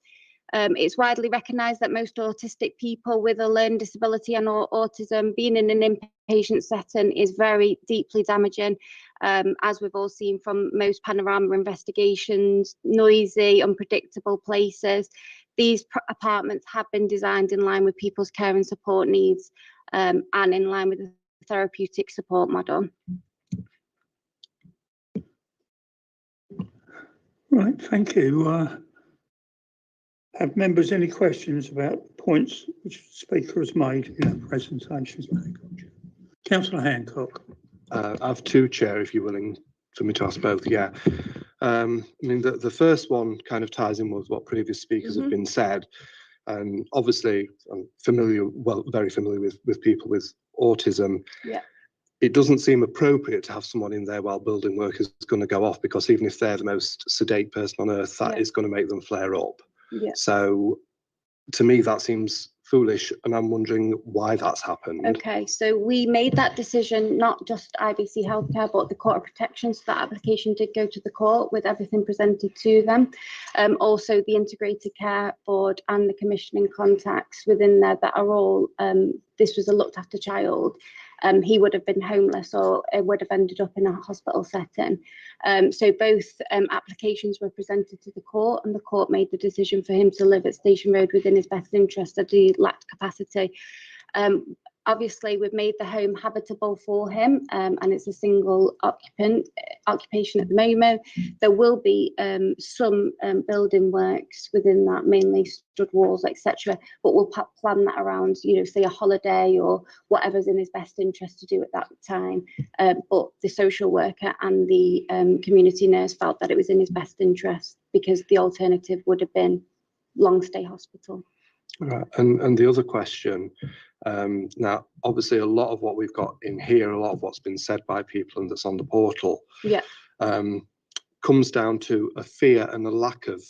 It's widely recognised that most autistic people with a learning disability and or autism being in an inpatient setting is very deeply damaging, as we've all seen from most panorama investigations, noisy, unpredictable places. These apartments have been designed in line with people's care and support needs, and in line with the therapeutic support model. Right, thank you. Have members any questions about points which the speaker has made in her presentations? Councillor Hancock. I have 2, Chair, if you're willing for me to ask both. Yeah. I mean, the first one kind of ties in with what previous speakers have been said. And obviously, I'm very familiar with people with autism. Yeah. It doesn't seem appropriate to have someone in there while building work is going to go off, because even if they're the most sedate person on earth, that is going to make them flare up. Yeah. So to me, that seems foolish, and I'm wondering why that's happened. Okay, so we made that decision, not just IBC Healthcare, but the Court of Protection. So that application did go to the court with everything presented to them. Also, the Integrated Care Board and the commissioning contacts within there that are all, this was a looked after child. He would have been homeless or it would have ended up in a hospital setting. So both applications were presented to the court, and the court made the decision for him to live at Station Road within his best interest, that he lacked capacity. Obviously, we've made the home habitable for him, and it's a single occupation at the moment. There will be some building works within that, mainly stud walls, etc. But we'll plan that around, you know, say a holiday or whatever's in his best interest to do at that time. But the social worker and the community nurse felt that it was in his best interest, because the alternative would have been long stay hospital. Right. And the other question, now, obviously, a lot of what we've got in here, a lot of what's been said by people and that's on the portal, Yeah. Comes down to a fear and a lack of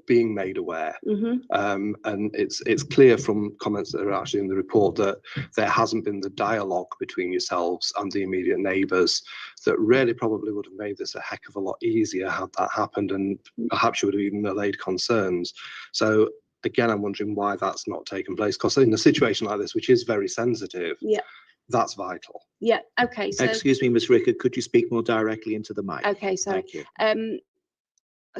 being made aware. Mm-hmm. And it's clear from comments that are actually in the report that there hasn't been the dialogue between yourselves and the immediate neighbours that really probably would have made this a heck of a lot easier had that happened, and perhaps you would have even allayed concerns. So again, I'm wondering why that's not taken place, because in a situation like this, which is very sensitive, Yeah. that's vital. Yeah. Okay. So. Excuse me, Ms. Rickard, could you speak more directly into the mic? Okay. Sorry. Thank you.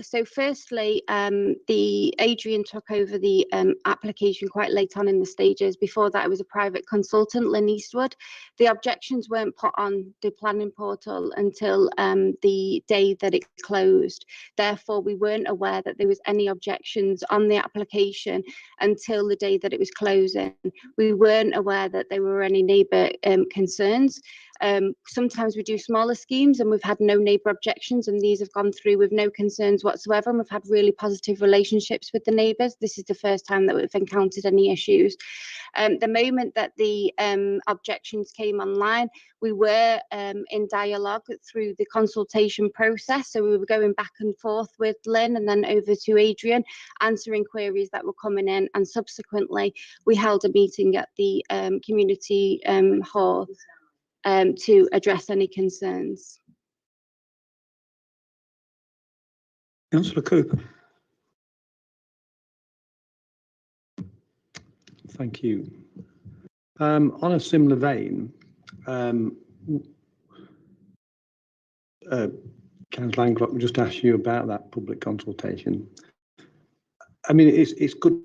So firstly, the Adrian took over the application quite late on in the stages. Before that, it was a private consultant, Lynn Eastwood. The objections weren't put on the planning portal until the day that it closed. Therefore, we weren't aware that there was any objections on the application until the day that it was closing. We weren't aware that there were any neighbour concerns. Sometimes we do smaller schemes and we've had no neighbour objections, and these have gone through with no concerns whatsoever, and we've had really positive relationships with the neighbours. This is the first time that we've encountered any issues. The moment that the objections came online, we were in dialogue through the consultation process. So we were going back and forth with Lynn and then over to Adrian, answering queries that were coming in, and subsequently we held a meeting at the community hall to address any concerns. Councillor Cooper. Thank you. On a similar vein, Councillor Hancock, just ask you about that public consultation. I mean, it's good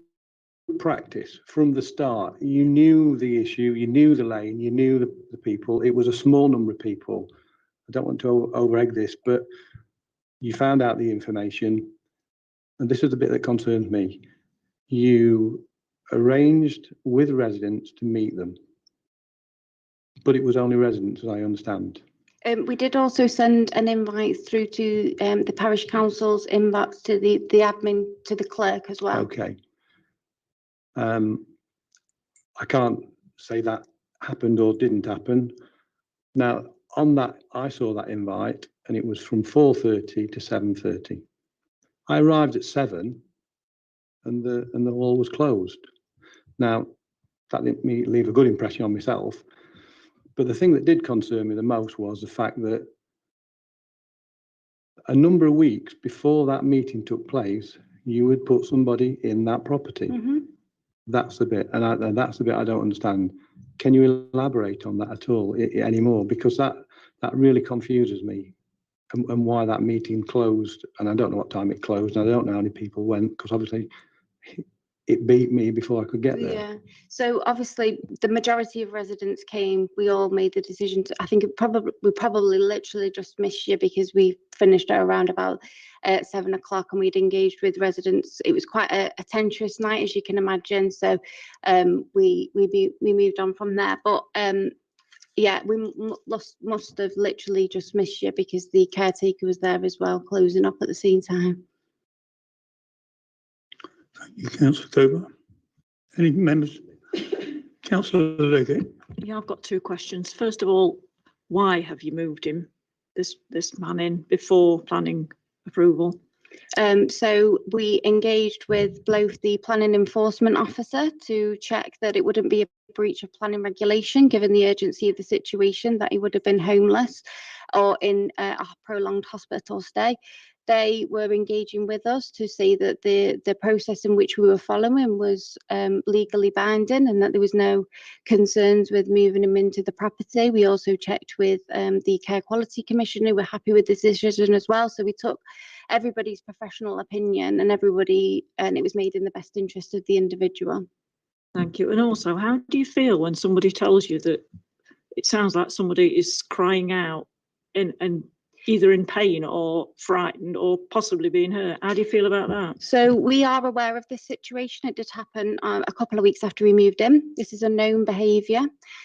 practice from the start. You knew the issue, you knew the lane, you knew the people. It was a small number of people. I don't want to over-egg this, but you found out the information, and this is the bit that concerns me. You arranged with residents to meet them, but it was only residents, as I understand. We did also send an invite through to the parish council's inbox to the admin, to the clerk as well. Okay. I can't say that happened or didn't happen. Now, on that, I saw that invite, and it was from 4:30 to 7:30. I arrived at 7, and the hall was closed. Now, that didn't leave a good impression on myself. But the thing that did concern me the most was the fact that a number of weeks before that meeting took place, you would put somebody in that property. Mm-hmm. That's the bit, and that's the bit I don't understand. Can you elaborate on that at all anymore? Because that really confuses me, and why that meeting closed. And I don't know what time it closed, and I don't know how many people went, because obviously it beat me before I could get there. Yeah. So obviously the majority of residents came. We all made the decision to, I think we probably literally just missed you, because we finished at around about 7 o'clock, and we'd engaged with residents. It was quite a tense night, as you can imagine. So we moved on from there. But yeah, we must have literally just missed you, because the caretaker was there as well, closing up at the same time. Thank you, Councillor Cooper. Any members? Councillor Leggett. Yeah, I've got two questions. First of all, why have you moved him, this man in, before planning approval? So we engaged with both the planning enforcement officer to check that it wouldn't be a breach of planning regulation, given the urgency of the situation, that he would have been homeless or in a prolonged hospital stay. They were engaging with us to see that the process in which we were following was legally binding and that there was no concerns with moving him into the property. We also checked with the Care Quality Commission, who were happy with this decision as well. So we took everybody's professional opinion and it was made in the best interest of the individual. Thank you. And also, how do you feel when somebody tells you that it sounds like somebody is crying out and either in pain or frightened or possibly being hurt? How do you feel about that? So we are aware of this situation. It did happen a couple of weeks after we moved in. This is a known behaviour.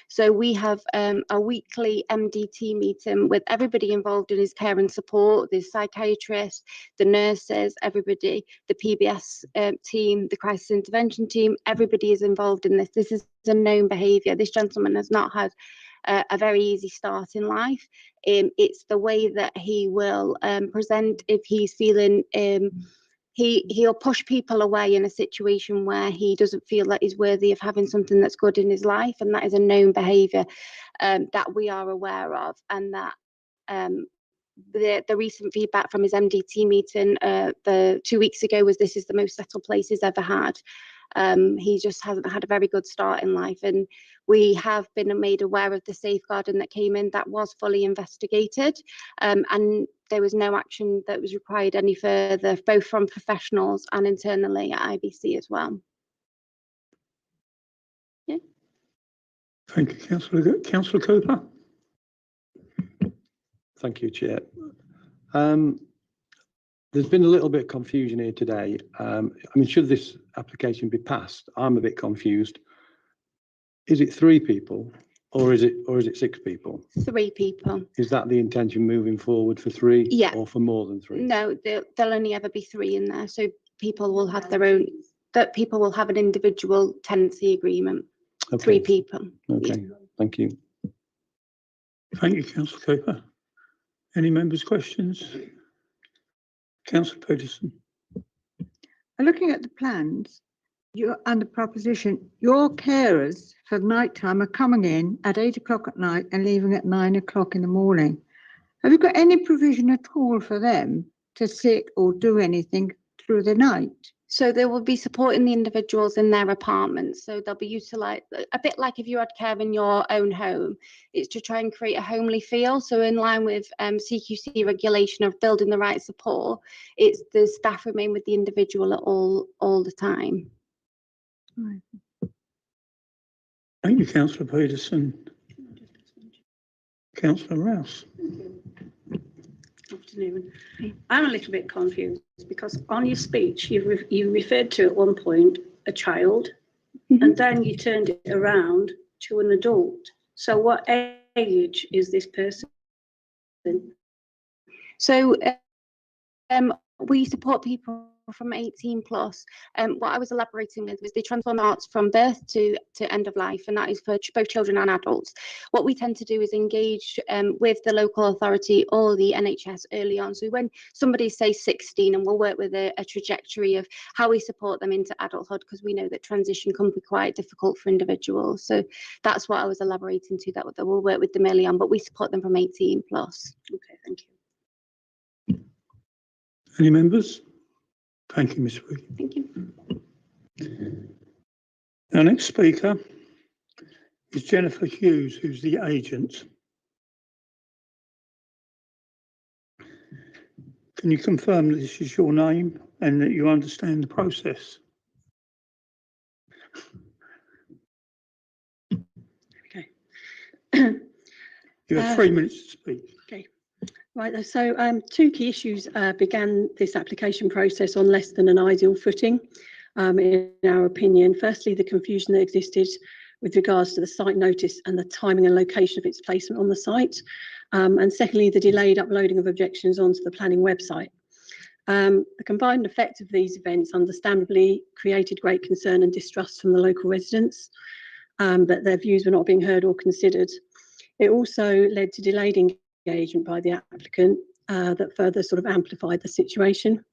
So we have a weekly MDT meeting with everybody involved in his care and support, the psychiatrist, the nurses, everybody, the PBS team, the crisis intervention team, everybody is involved in this. This is a known behaviour. This gentleman has not had a very easy start in life. It's the way that he will present if he's feeling he'll push people away in a situation where he doesn't feel that he's worthy of having something that's good in his life, and that is a known behaviour that we are aware of, and that the recent feedback from his MDT meeting the 2 weeks ago was this is the most settled place he's ever had. He just hasn't had a very good start in life, and we have been made aware of the safeguarding that came in. That was fully investigated, and there was no action that was required any further, both from professionals and internally at IBC as well. Yeah. Thank you, Councillor Cooper. Thank you, Chair. There's been a little bit of confusion here today. I mean, should this application be passed? I'm a bit confused. Is it 3 people or is it 6 people? 3 people. Is that the intention moving forward for 3? Yeah. Or for more than 3? No, there'll only ever be 3 in there. So people will have their own, that people will have an individual tenancy agreement. Okay. 3 people. Okay, Yeah. thank you. Thank you, Councillor Cooper. Any members' questions? Councillor Peterson. Looking at the plans, and the proposition, your carers for night time are coming in at 8 o'clock at night and leaving at 9 o'clock in the morning. Have you got any provision at all for them to sit or do anything through the night? So they will be supporting the individuals in their apartments. So they'll be utilised a bit like if you had care in your own home. It's to try and create a homely feel. So in line with CQC regulation of building the right support, it's the staff remain with the individual at all the time. Right. Thank you, Councillor Peterson. Councillor Rouse. Afternoon. I'm a little bit confused because on your speech you referred to at one point a child, and then you turned it around to an adult. So what age is this person? So we support people from 18 plus. What I was elaborating with was the transform arts from birth to end of life, and that is for both children and adults. What we tend to do is engage with the local authority or the NHS early on. So when somebody says 16, and we'll work with a trajectory of how we support them into adulthood, because we know that transition can be quite difficult for individuals. So that's what I was elaborating to, that we'll work with them early on, but we support them from 18 plus. Okay, thank you. Any members? Thank you, Ms. Wigg. Thank you. Our next speaker is Jennifer Hughes, who's the agent. Can you confirm that this is your name and that you understand the process? Okay. You have 3 minutes to speak. Okay. Right, so 2 key issues began this application process on less than an ideal footing, in our opinion. Firstly, the confusion that existed with regards to the site notice and the timing and location of its placement on the site. And secondly, the delayed uploading of objections onto the planning website. The combined effect of these events understandably created great concern and distrust from the local residents, that their views were not being heard or considered. It also led to delayed engagement by the applicant that further sort of amplified the situation.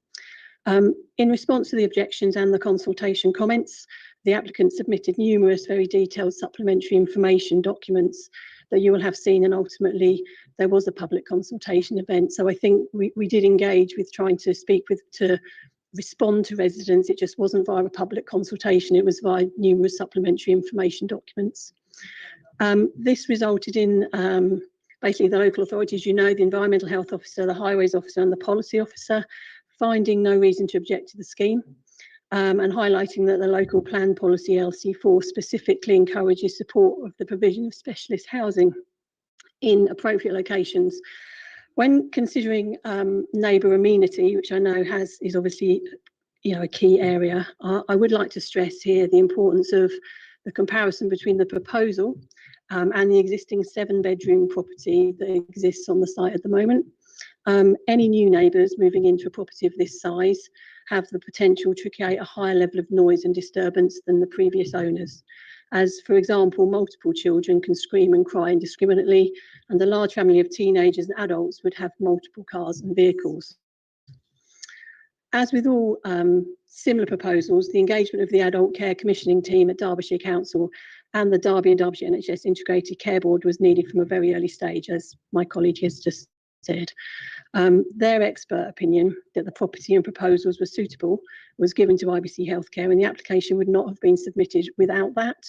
In response to the objections and the consultation comments, the applicant submitted numerous very detailed supplementary information documents that you will have seen, and ultimately there was a public consultation event. So I think we did engage with trying to to respond to residents. It just wasn't via a public consultation, it was via numerous supplementary information documents. This resulted in basically the local authorities, the Environmental Health Officer, the Highways Officer and the Policy Officer finding no reason to object to the scheme, and highlighting that the local plan policy LC4 specifically encourages support of the provision of specialist housing in appropriate locations. When considering neighbour amenity, which I know is obviously a key area, I would like to stress here the importance of the comparison between the proposal and the existing 7-bedroom property that exists on the site at the moment. Any new neighbours moving into a property of this size have the potential to create a higher level of noise and disturbance than the previous owners. As, for example, multiple children can scream and cry indiscriminately, and a large family of teenagers and adults would have multiple cars and vehicles. As with all similar proposals, the engagement of the Adult Care Commissioning Team at Derbyshire Council and the Derby and Derbyshire NHS Integrated Care Board was needed from a very early stage, as my colleague has just said. Their expert opinion that the property and proposals were suitable was given to IBC Healthcare, and the application would not have been submitted without that.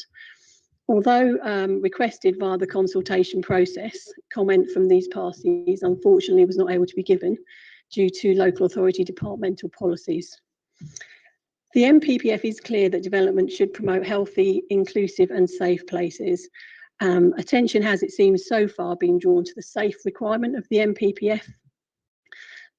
Although requested via the consultation process, comment from these parties unfortunately was not able to be given due to local authority departmental policies. The NPPF is clear that development should promote healthy, inclusive and safe places. Attention has, it seems, so far been drawn to the safe requirement of the NPPF.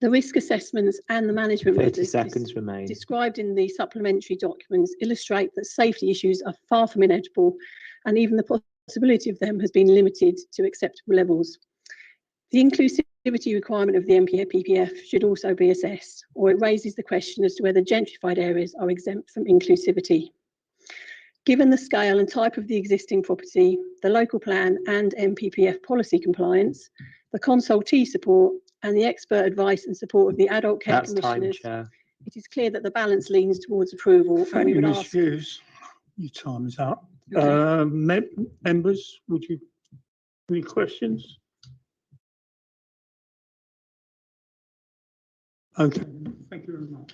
The risk assessments and the management 30 methods seconds remain. described in the supplementary documents illustrate that safety issues are far from inevitable, and even the possibility of them has been limited to acceptable levels. The inclusivity requirement of the NPPF should also be assessed, or it raises the question as to whether gentrified areas are exempt from inclusivity. Given the scale and type of the existing property, the local plan and NPPF policy compliance, the consultee support and the expert advice and support of the adult care commissioners, it is clear that the balance leans towards approval. Thank you, Ms. Hughes. Your time is up. Okay. Members, would you any questions? Okay, thank you very much.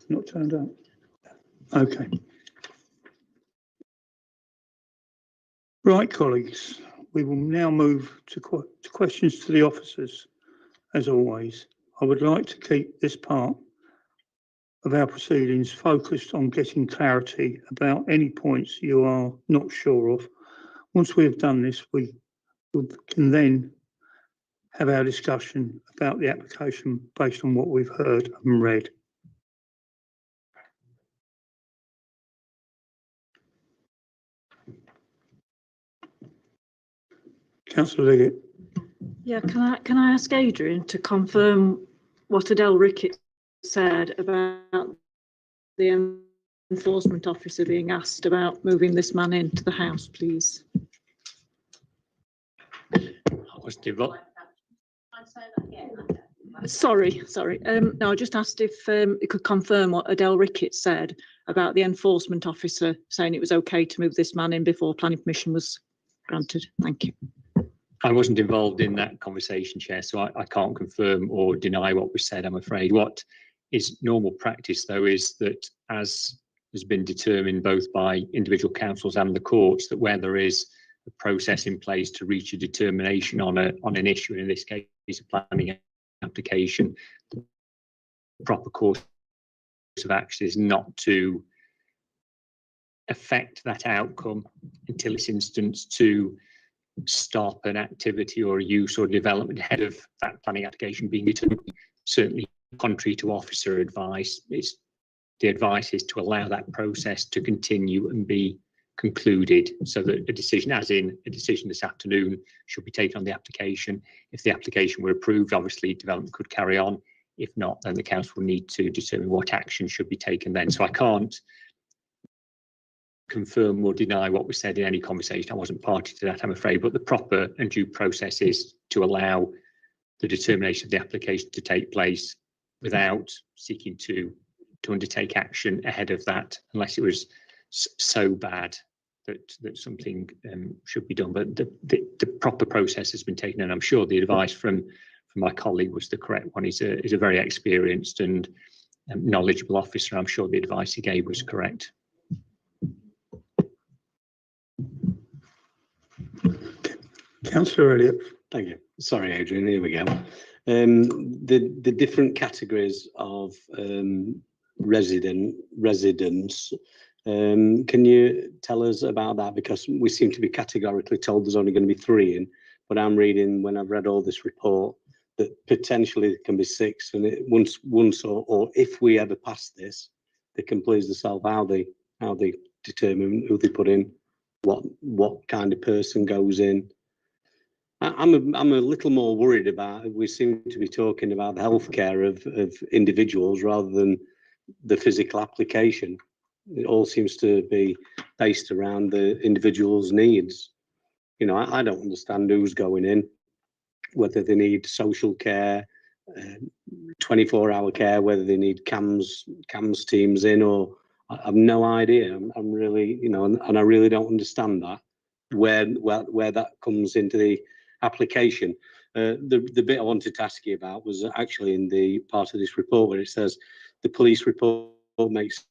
Not turned up. Okay. Right, colleagues, we will now move to questions to the officers. As always, I would like to keep this part of our proceedings focused on getting clarity about any points you are not sure of. Once we have done this, we can then have our discussion about the application based on what we've heard and read. Councillor Liggett. Yeah, can I ask Adrian to confirm what Adele Rickett said about the enforcement officer being asked about moving this man into the house, please? I wasn't involved. Sorry. No, I just asked if you could confirm what Adele Rickett said about the enforcement officer saying it was okay to move this man in before planning permission was granted. Thank you. I wasn't involved in that conversation, Chair, so I can't confirm or deny what was said, I'm afraid. What is normal practice, though, is that, as has been determined both by individual councils and the courts, that where there is a process in place to reach a determination on an issue, and in this case a planning application, the proper course of action is not to affect that outcome until it's instance to stop an activity or a use or development ahead of that planning application being determined. Certainly contrary to officer advice, the advice is to allow that process to continue and be concluded, so that a decision, as in a decision this afternoon, should be taken on the application. If the application were approved, obviously development could carry on. If not, then the council will need to determine what action should be taken then. So I can't confirm or deny what was said in any conversation. I wasn't party to that, I'm afraid, but the proper and due process is to allow the determination of the application to take place without seeking to undertake action ahead of that, unless it was so bad that something should be done. But the proper process has been taken, and I'm sure the advice from my colleague was the correct one. He's a very experienced and knowledgeable officer. I'm sure the advice he gave was correct. Councillor Elliott. Thank you. Sorry, Adrian, here we go. The different categories of residents, can you tell us about that? Because we seem to be categorically told there's only going to be 3 in, but I'm reading, when I've read all this report, that potentially there can be 6, and once or if we ever pass this, they can please themselves how they determine who they put in, what kind of person goes in. I'm a little more worried about, we seem to be talking about the healthcare of individuals rather than the physical application. It all seems to be based around the individual's needs. You know, I don't understand who's going in, whether they need social care, 24-hour care, whether they need CAMS teams in, or I've no idea. I'm really, you know, and I really don't understand that, where that comes into the application. The bit I wanted to ask you about was actually in the part of this report where it says the police report makes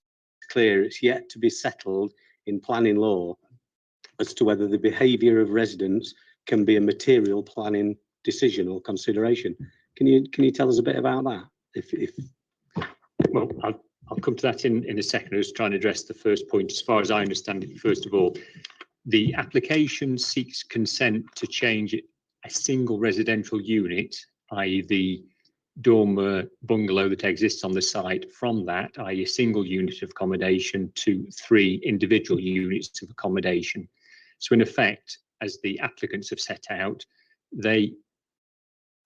clear it's yet to be settled in planning law as to whether the behaviour of residents can be a material planning decision or consideration. Can you tell us a bit about that? Well, I'll come to that in a second. I was trying to address the first point. As far as I understand it, first of all, the application seeks consent to change a single residential unit, i.e. the dormer bungalow that exists on the site, from that, i.e. a single unit of accommodation, to 3 individual units of accommodation. So in effect, as the applicants have set out, they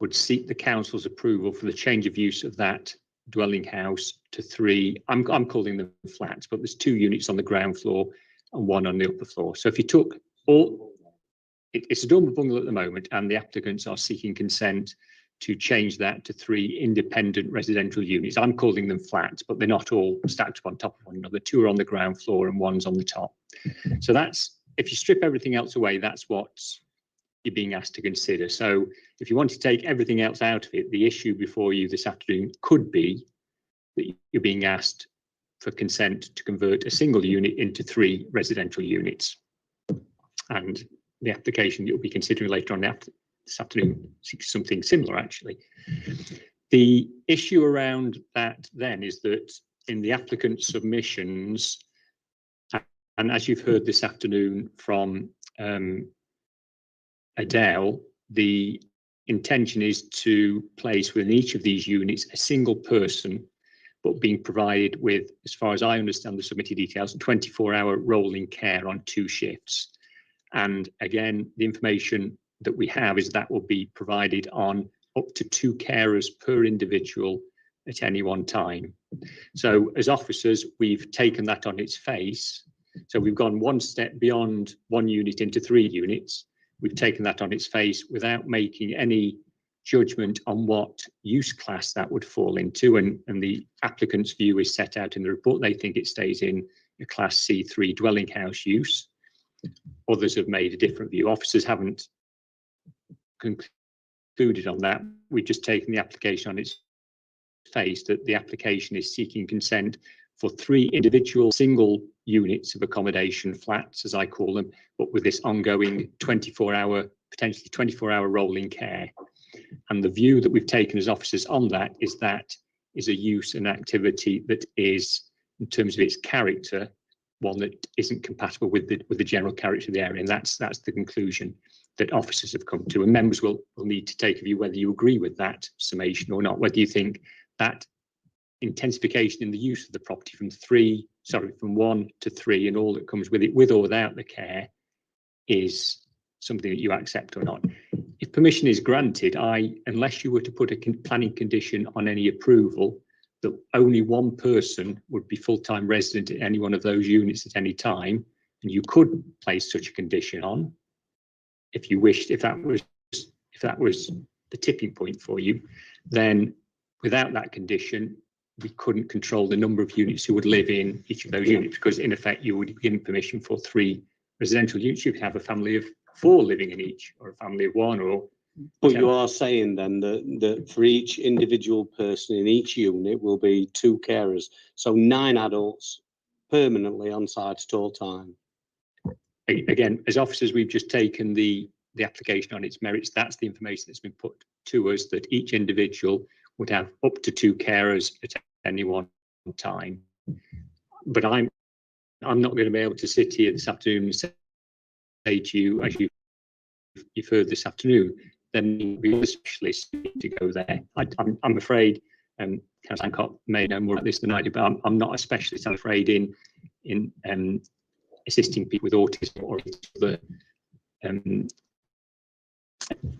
would seek the council's approval for the change of use of that dwelling house to 3, I'm calling them flats, but there's 2 units on the ground floor and 1 on the upper floor. So if you took all, it's a dormer bungalow at the moment, and the applicants are seeking consent to change that to 3 independent residential units. I'm calling them flats, but they're not all stacked up on top of one another. 2 are on the ground floor and 1's on the top. So that's, if you strip everything else away, that's what you're being asked to consider. So if you want to take everything else out of it, the issue before you this afternoon could be that you're being asked for consent to convert a single unit into 3 residential units. And the application you'll be considering later on this afternoon seeks something similar, actually. The issue around that then is that in the applicant submissions, and as you've heard this afternoon from Adele, the intention is to place within each of these units a single person, but being provided with, as far as I understand the submitted details, 24-hour rolling care on 2 shifts. And again, the information that we have is that will be provided on up to 2 carers per individual at any one time. So as officers, we've taken that on its face. So we've gone one step beyond 1 unit into 3 units. We've taken that on its face without making any judgment on what use class that would fall into. And the applicant's view is set out in the report. They think it stays in a Class C3 dwelling house use. Others have made a different view. Officers haven't concluded on that. We've just taken the application on its face, that the application is seeking consent for 3 individual single units of accommodation, flats as I call them, but with this ongoing 24-hour, potentially 24-hour rolling care. And the view that we've taken as officers on that is a use and activity that is, in terms of its character, one that isn't compatible with the general character of the area. And that's the conclusion that officers have come to. And members will need to take a view whether you agree with that summation or not, whether you think that intensification in the use of the property from 1 to 3 and all that comes with it, with or without the care, is something that you accept or not. If permission is granted, unless you were to put a planning condition on any approval that only 1 person would be full-time resident in any one of those units at any time, and you could place such a condition on if you wished, if that was the tipping point for you, then without that condition, we couldn't control the number of units who would live in each of those units, because in effect you would be given permission for 3 residential units. You could have a family of 4 living in each, or a family of 1, or. But you are saying then that for each individual person in each unit will be 2 carers, so 9 adults permanently on site at all time. Again, as officers, we've just taken the application on its merits. That's the information that's been put to us, that each individual would have up to 2 carers at any one time. But I'm not going to be able to sit here this afternoon and say to you, as you've heard this afternoon, then we specialists need to go there. I'm afraid, Councillor Hancock may know more about this than I do, but I'm not a specialist, I'm afraid, in assisting people with autism or other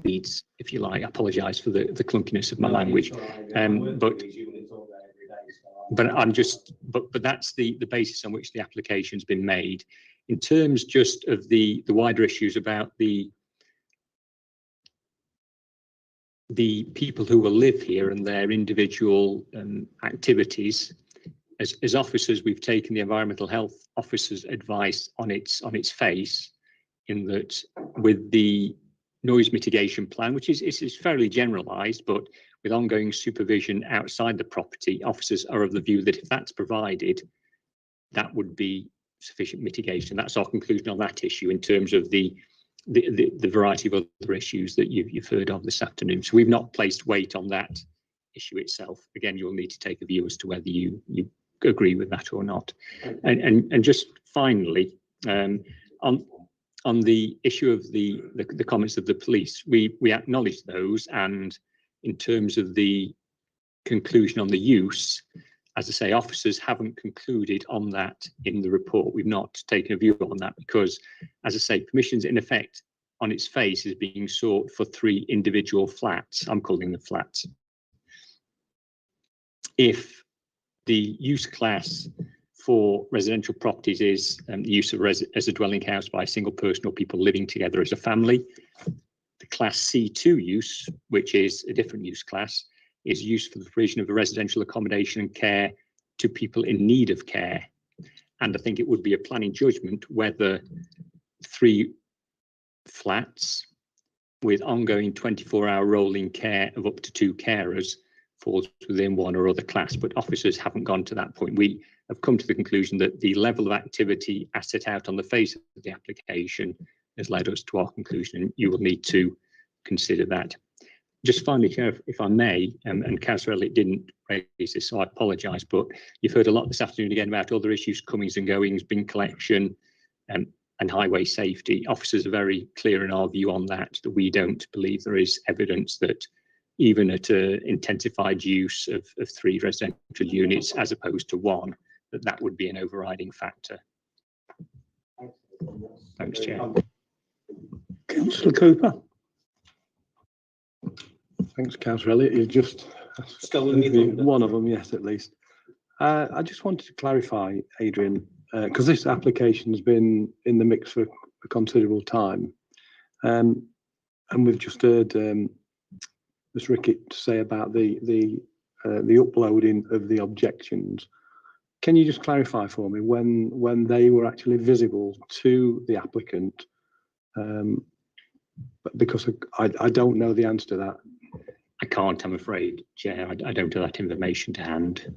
needs, if you like. I apologise for the clunkiness of my language, but that's the basis on which the application's been made. In terms just of the wider issues about the people who will live here and their individual activities, as officers, we've taken the environmental health officer's advice on its face, in that with the noise mitigation plan, which is fairly generalised, but with ongoing supervision outside the property, officers are of the view that if that's provided, that would be sufficient mitigation. That's our conclusion on that issue, in terms of the variety of other issues that you've heard of this afternoon. So we've not placed weight on that issue itself. Again, you'll need to take a view as to whether you agree with that or not. And just finally, on the issue of the comments of the police, we acknowledge those, and in terms of the conclusion on the use, as I say, officers haven't concluded on that in the report. We've not taken a view on that because, as I say, permissions in effect on its face is being sought for 3 individual flats. I'm calling them flats. If the use class for residential properties is the use of as a dwelling house by a single person or people living together as a family, the class C2 use, which is a different use class, is used for the provision of a residential accommodation and care to people in need of care. And I think it would be a planning judgment whether 3 flats with ongoing 24-hour rolling care of up to 2 carers falls within one or other class, but officers haven't gone to that point. We have come to the conclusion that the level of activity as set out on the face of the application has led us to our conclusion, and you will need to consider that. Just finally, Chair, if I may, and Councillor Elliott didn't raise this, so I apologise, but you've heard a lot this afternoon again about other issues, comings and goings, bin collection, and highway safety. Officers are very clear in our view on that we don't believe there is evidence that even at intensified use of 3 residential units as opposed to 1, that would be an overriding factor. Thanks, Chair. Councillor Cooper. Thanks, Councillor Elliott. You just one of them, yes, at least. I just wanted to clarify, Adrian, because this application has been in the mix for a considerable time, and we've just heard Ms. Rickett say about the uploading of the objections. Can you just clarify for me when they were actually visible to the applicant? Because I don't know the answer to that. I can't, I'm afraid, Chair. I don't have that information to hand.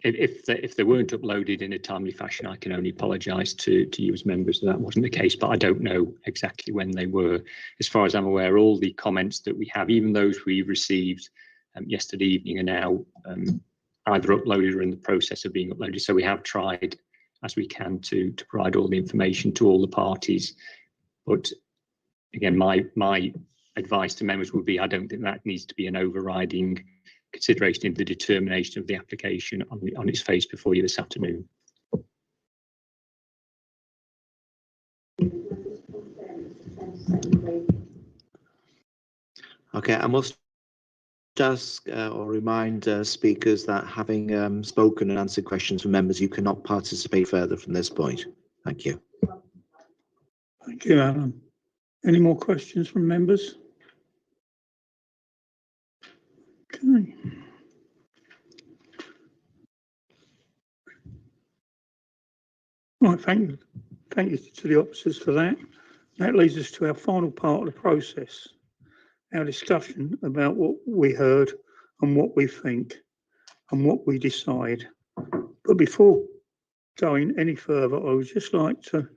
If they weren't uploaded in a timely fashion, I can only apologise to you as members that wasn't the case, but I don't know exactly when they were. As far as I'm aware, all the comments that we have, even those we received yesterday evening, are now either uploaded or in the process of being uploaded. So we have tried as we can to provide all the information to all the parties. But again, my advice to members would be I don't think that needs to be an overriding consideration in the determination of the application on its face before you this afternoon. Okay, I must ask or remind speakers that having spoken and answered questions from members, you cannot participate further from this point. Thank you. Thank you, Alan. Any more questions from members? Okay. Right, thank you. Thank you to the officers for that. That leads us to our final part of the process, our discussion about what we heard and what we think and what we decide. But before going any further, I would just like the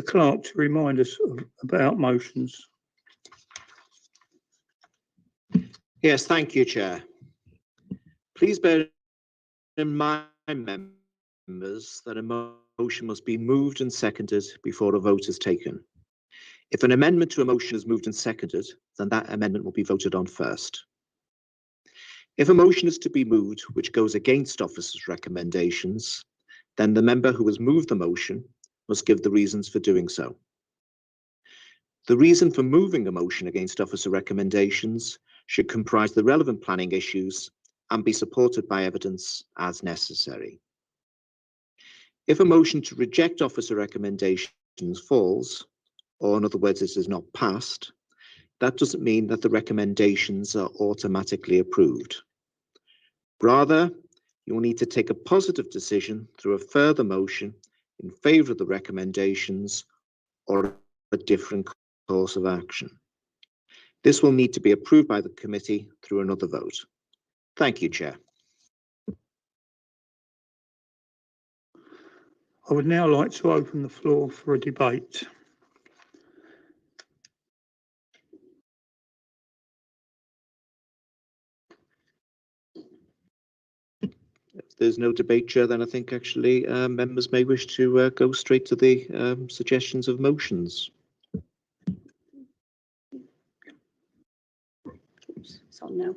clerk to remind us about motions. Yes, thank you, Chair. Please bear in mind, members, that a motion must be moved and seconded before a vote is taken. If an amendment to a motion is moved and seconded, then that amendment will be voted on first. If a motion is to be moved which goes against officers' recommendations, then the member who has moved the motion must give the reasons for doing so. The reason for moving a motion against officer recommendations should comprise the relevant planning issues and be supported by evidence as necessary. If a motion to reject officer recommendations falls, or in other words, it is not passed, that doesn't mean that the recommendations are automatically approved. Rather, you will need to take a positive decision through a further motion in favour of the recommendations or a different course of action. This will need to be approved by the committee through another vote. Thank you, Chair. I would now like to open the floor for a debate. If there's no debate, Chair, then I think actually members may wish to go straight to the suggestions of motions. So no.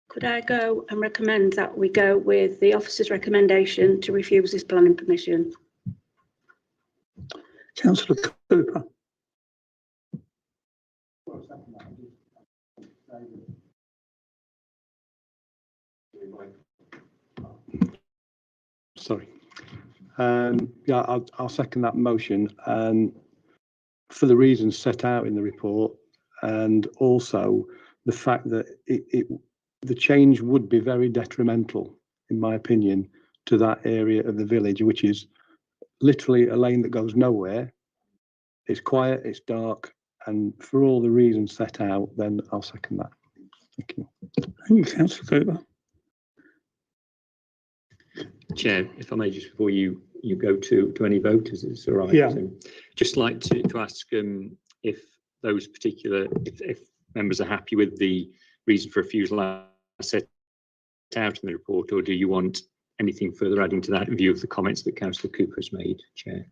Could I go and recommend that we go with the officer's recommendation to refuse this planning permission? Councillor Cooper. Sorry. Yeah, I'll second that motion, for the reasons set out in the report, and also the fact that the change would be very detrimental, in my opinion, to that area of the village, which is literally a lane that goes nowhere. It's quiet, it's dark, and for all the reasons set out, then I'll second that. Thank you. Thank you, Councillor Cooper. Chair, if I may, just before you go to any voters, it's all right. Yeah. Just like to ask if those particular, if members are happy with the reason for refusal as set out in the report, or do you want anything further adding to that in view of the comments that Councillor Cooper has made, Chair?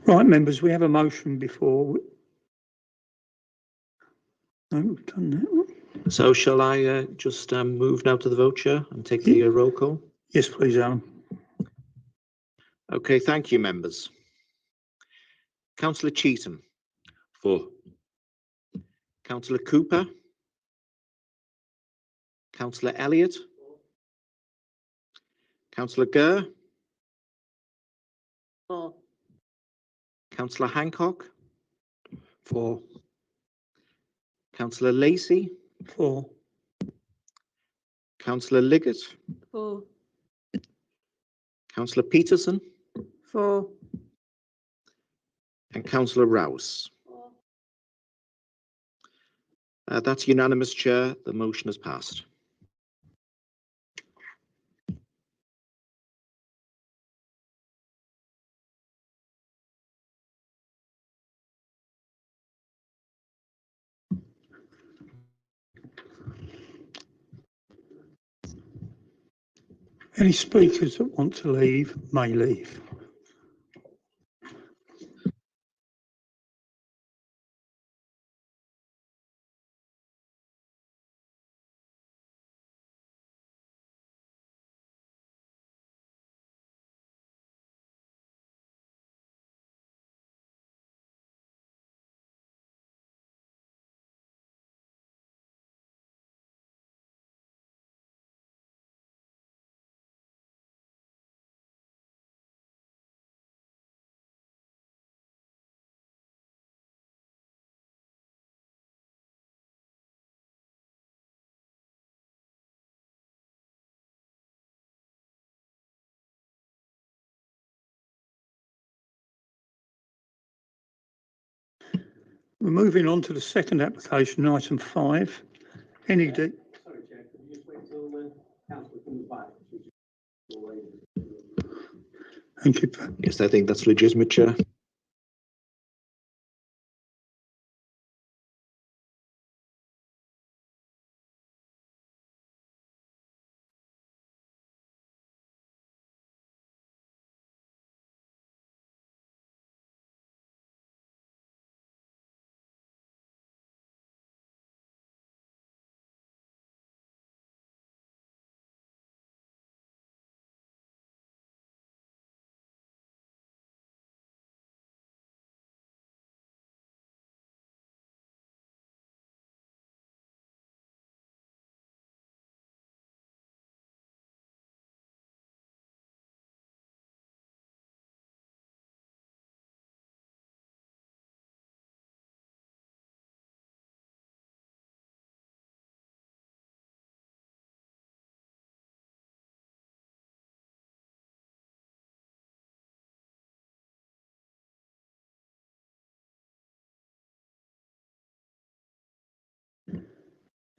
Right, members, we have a motion before. No, we've done that. So shall I just move now to the vote, Chair, and take the roll call? Yes, please, Alan. Okay, thank you, members. Councillor Cheetham. For. Councillor Cooper. Councillor Elliott. Councillor Gurr. For. Councillor Hancock. For. Councillor Lacey. For. Councillor Liggett. For. Councillor Peterson. For. And Councillor Rouse. That's unanimous, Chair. The motion has passed. Any speakers that want to leave may leave. We're moving on to the second application, item 5, NED. Sorry, Chair, could you just wait till the councillor comes back? Thank you. Yes, I think that's legitimate, Chair.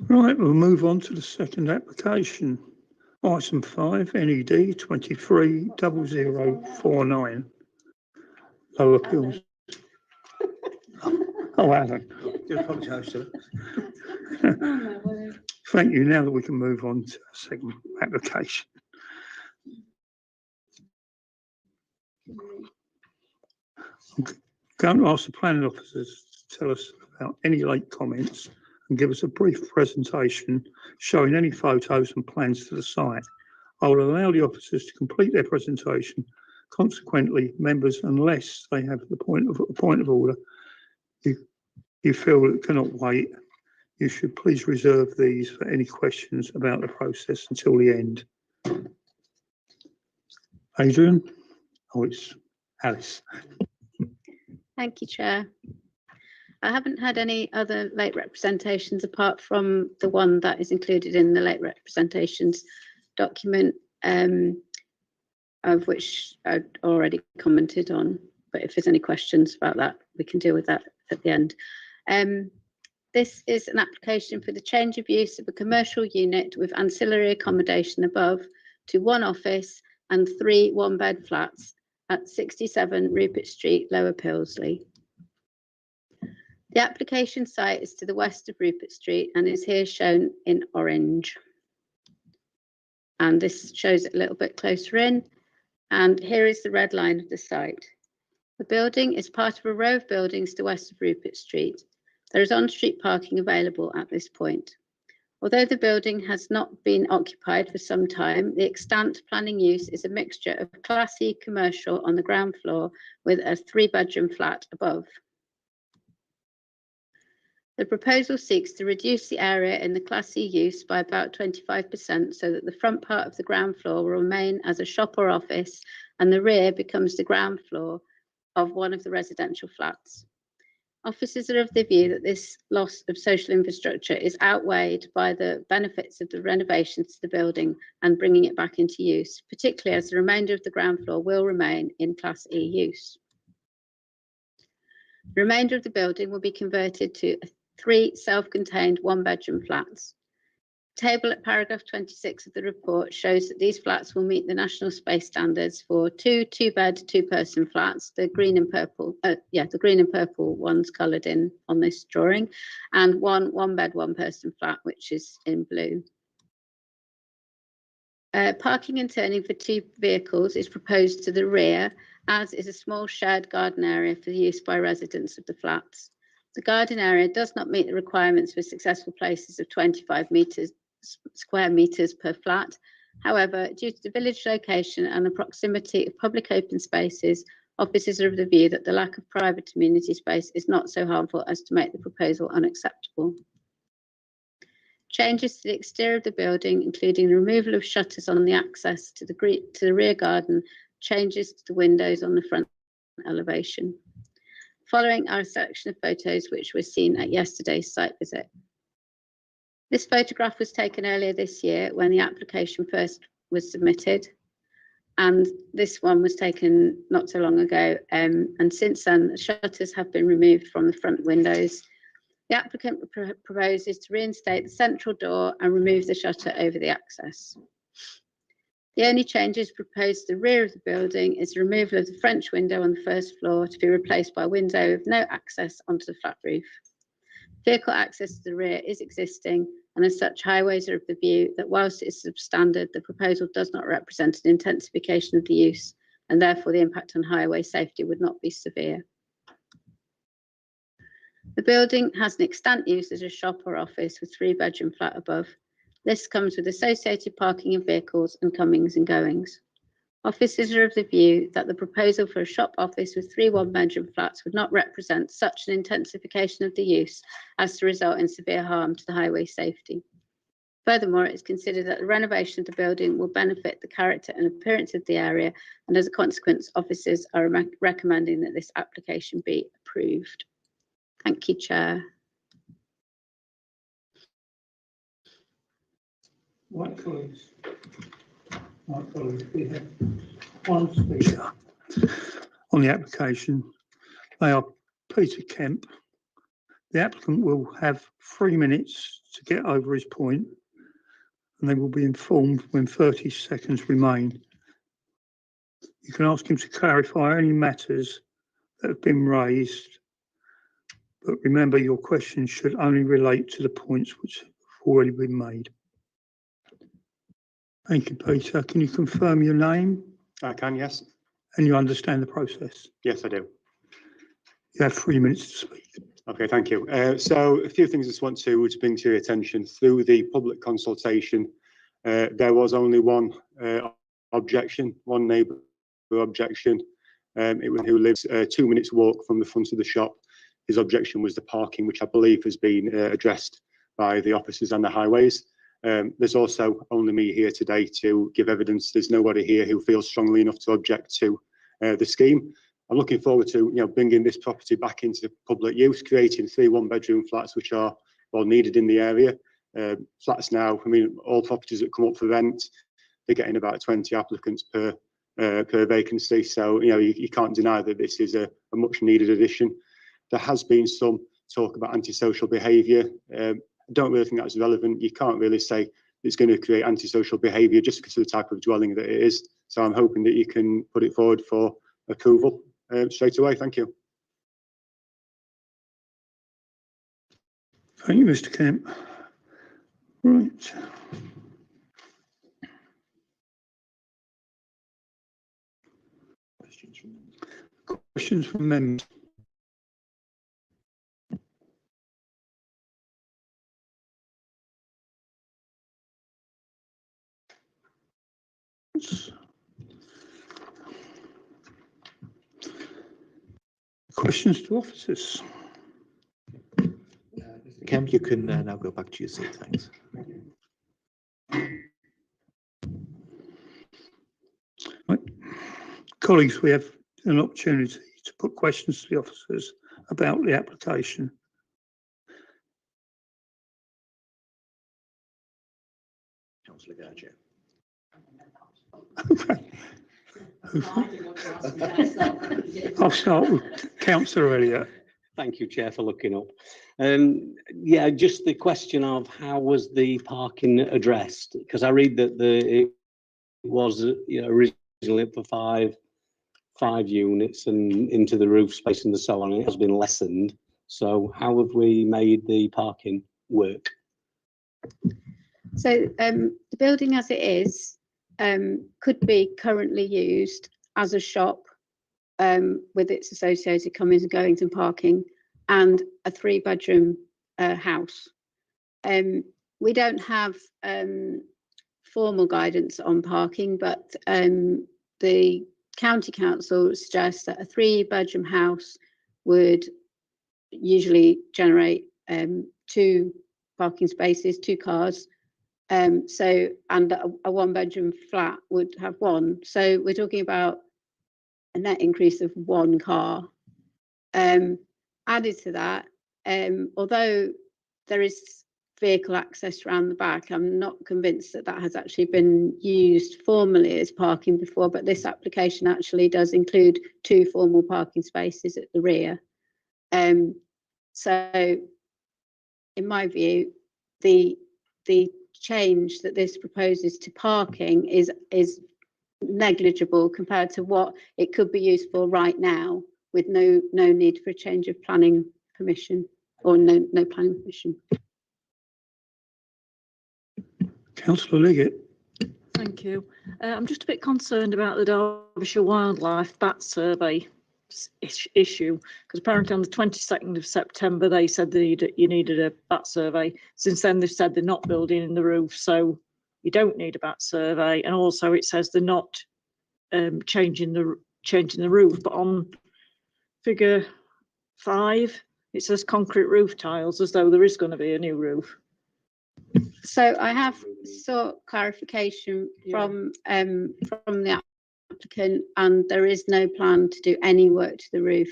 Right, we'll move on to the second application. Item 5, NED 230049. Lower Pills. Oh, Alan. Do apologise, sir. Thank you. Now that we can move on to the second application. I'm going to ask the planning officers to tell us about any late comments and give us a brief presentation showing any photos and plans to the site. I will allow the officers to complete their presentation. Consequently, members, unless they have a point of order, you feel that cannot wait, you should please reserve these for any questions about the process until the end. Adrian? Oh, it's Alice. Thank you, Chair. I haven't had any other late representations apart from the one that is included in the late representations document, of which I'd already commented on. But if there's any questions about that, we can deal with that at the end. This is an application for the change of use of a commercial unit with ancillary accommodation above to 1 office and 3 one-bed flats at 67 Rupert Street, Lower Pilsley. The application site is to the west of Rupert Street and is here shown in orange. And this shows it a little bit closer in. And here is the red line of the site. The building is part of a row of buildings to the west of Rupert Street. There is on-street parking available at this point. Although the building has not been occupied for some time, the extant planning use is a mixture of Class E commercial on the ground floor with a 3-bedroom flat above. The proposal seeks to reduce the area in the Class E use by about 25% so that the front part of the ground floor will remain as a shop or office and the rear becomes the ground floor of one of the residential flats. Officers are of the view that this loss of social infrastructure is outweighed by the benefits of the renovations to the building and bringing it back into use, particularly as the remainder of the ground floor will remain in Class E use. The remainder of the building will be converted to 3 self-contained 1-bedroom flats. The table at paragraph 26 of the report shows that these flats will meet the national space standards for 2 2-bed, 2-person flats, the green and purple, the green and purple ones coloured in on this drawing, and 1 1-bed, 1-person flat, which is in blue. Parking and turning for 2 vehicles is proposed to the rear, as is a small shared garden area for use by residents of the flats. The garden area does not meet the requirements for successful places of 25 square metres per flat. However, due to the village location and the proximity of public open spaces, officers are of the view that the lack of private community space is not so harmful as to make the proposal unacceptable. Changes to the exterior of the building, including the removal of shutters on the access to the rear garden, changes to the windows on the front elevation. Following are a selection of photos which were seen at yesterday's site visit. This photograph was taken earlier this year when the application first was submitted. and this one was taken not so long ago. And since then, the shutters have been removed from the front windows. The applicant proposes to reinstate the central door and remove the shutter over the access. The only changes proposed to the rear of the building is the removal of the French window on the first floor to be replaced by a window with no access onto the flat roof. Vehicle access to the rear is existing, and as such, highways are of the view that whilst it is substandard, the proposal does not represent an intensification of the use, and therefore the impact on highway safety would not be severe. The building has an extant use as a shop or office with 3-bedroom flat above. This comes with associated parking of vehicles and comings and goings. Officers are of the view that the proposal for a shop office with 3 one-bedroom flats would not represent such an intensification of the use as to result in severe harm to the highway safety. Furthermore, it is considered that the renovation of the building will benefit the character and appearance of the area, and as a consequence, officers are recommending that this application be approved. Thank you, Chair. Right, colleagues. Right, colleagues, we have one speaker on the application. They are Peter Kemp. The applicant will have 3 minutes to get over his point, and they will be informed when 30 seconds remain. You can ask him to clarify any matters that have been raised, but remember your questions should only relate to the points which have already been made. Thank you, Peter. Can you confirm your name? I can, yes. And you understand the process? Yes, I do. You have 3 minutes to speak. Okay, thank you. So a few things I just want to bring to your attention. Through the public consultation, there was only one objection, one neighbour objection. It was who lives 2 minutes walk from the front of the shop. His objection was the parking, which I believe has been addressed by the officers on the highways. There's also only me here today to give evidence. There's nobody here who feels strongly enough to object to the scheme. I'm looking forward to bringing this property back into public use, creating 3 one-bedroom flats which are well needed in the area. Flats now, I mean, all properties that come up for rent, they're getting about 20 applicants per vacancy. So you can't deny that this is a much needed addition. There has been some talk about antisocial behaviour. I don't really think that's relevant. You can't really say it's going to create antisocial behaviour just because of the type of dwelling that it is. So I'm hoping that you can put it forward for approval straight away. Thank you. Thank you, Mr. Kemp. Right. Questions from members? Questions to officers? Mr. Kemp, you can now go back to your seat. Thanks. Right. Colleagues, we have an opportunity to put questions to the officers about the application. Councillor Gardner. Okay. I'll start with Councillor Elliott. Thank you, Chair, for looking up. Yeah, just the question of how was the parking addressed? Because I read that it was originally for five units and into the roof space and so on. It has been lessened. So how have we made the parking work? So the building as it is could be currently used as a shop with its associated comings and goings and parking, and a 3-bedroom house. We don't have formal guidance on parking, but the county council suggests that a 3-bedroom house would usually generate 2 parking spaces, 2 cars. And a 1-bedroom flat would have 1. So we're talking about a net increase of 1 car. Added to that, although there is vehicle access around the back. I'm not convinced that that has actually been used formally as parking before, but this application actually does include 2 formal parking spaces at the rear. So in my view, the change that this proposes to parking is negligible compared to what it could be used for right now, with no need for a change of planning permission, or no planning permission. Councillor Liggett. Thank you. I'm just a bit concerned about the Derbyshire Wildlife Bat Survey issue, because apparently on the 22nd of September they said that you needed a bat survey. Since then they've said they're not building in the roof, so you don't need a bat survey, and also it says they're not changing the roof. But on figure 5 it says concrete roof tiles, as though there is going to be a new roof. So I have sought clarification from the applicant, and there is no plan to do any work to the roof,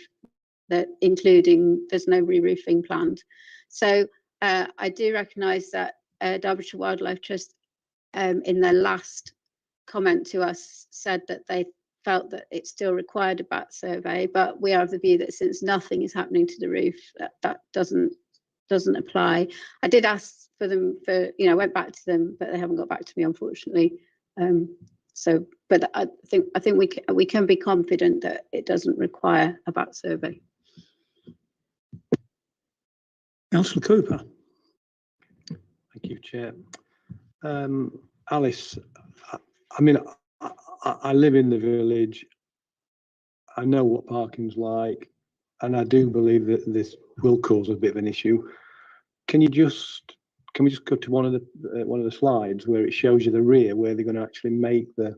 that including there's no re-roofing planned. So I do recognise that Derbyshire Wildlife Trust in their last comment to us said that they felt that it still required a bat survey, but we are of the view that since nothing is happening to the roof, that doesn't apply. I did ask for them went back to them, but they haven't got back to me, unfortunately. But I think we can be confident that it doesn't require a bat survey. Councillor Cooper. Thank you, Chair. Alice, I mean, I live in the village. I know what parking's like, and I do believe that this will cause a bit of an issue. Can we just go to one of the slides where it shows you the rear, where they're going to actually make the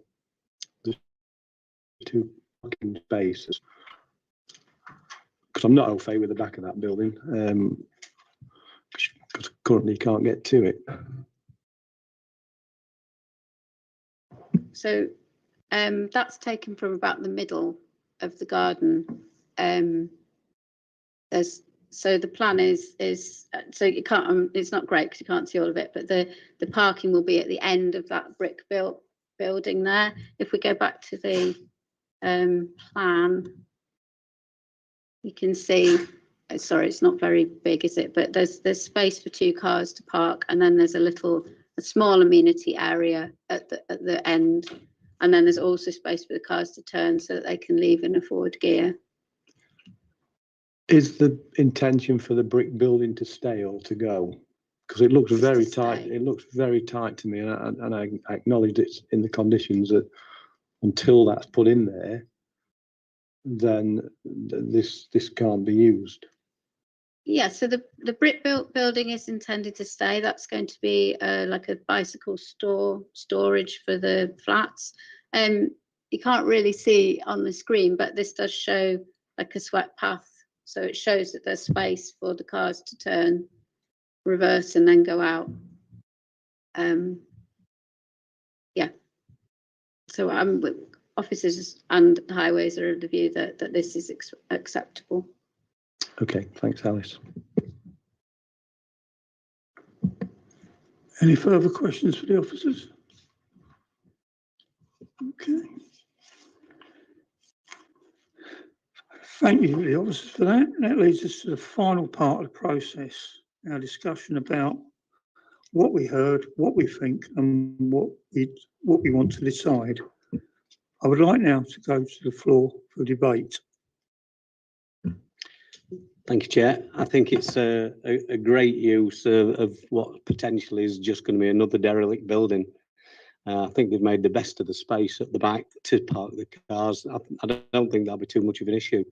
2 parking spaces? Because I'm not au fait with the back of that building, because currently you can't get to it. So that's taken from about the middle of the garden. So the plan is so you can't. It's not great because you can't see all of it, but the parking will be at the end of that brick built building there. If we go back to the plan, you can see. Sorry, it's not very big, is it? But there's space for 2 cars to park, and then there's a small amenity area at the end, and then there's also space for the cars to turn so that they can leave in a forward gear. Is the intention for the brick building to stay or to go? Because it looks very tight. It looks very tight to me, and I acknowledge it's in the conditions that until that's put in there, then this can't be used. Yeah, so the brick built building is intended to stay. That's going to be like a bicycle storage for the flats. You can't really see on the screen, but this does show like a swept path. So it shows that there's space for the cars to turn, reverse, and then go out. Yeah. So officers and highways are of the view that this is acceptable. Okay, thanks, Alice. Any further questions for the officers? Okay. Thank you, the officers, for that. That leads us to the final part of the process, our discussion about what we heard, what we think, and what we want to decide. I would like now to go to the floor for debate. Thank you, Chair. I think it's a great use of what potentially is just going to be another derelict building. I think they've made the best of the space at the back to park the cars. I don't think that'll be too much of an issue.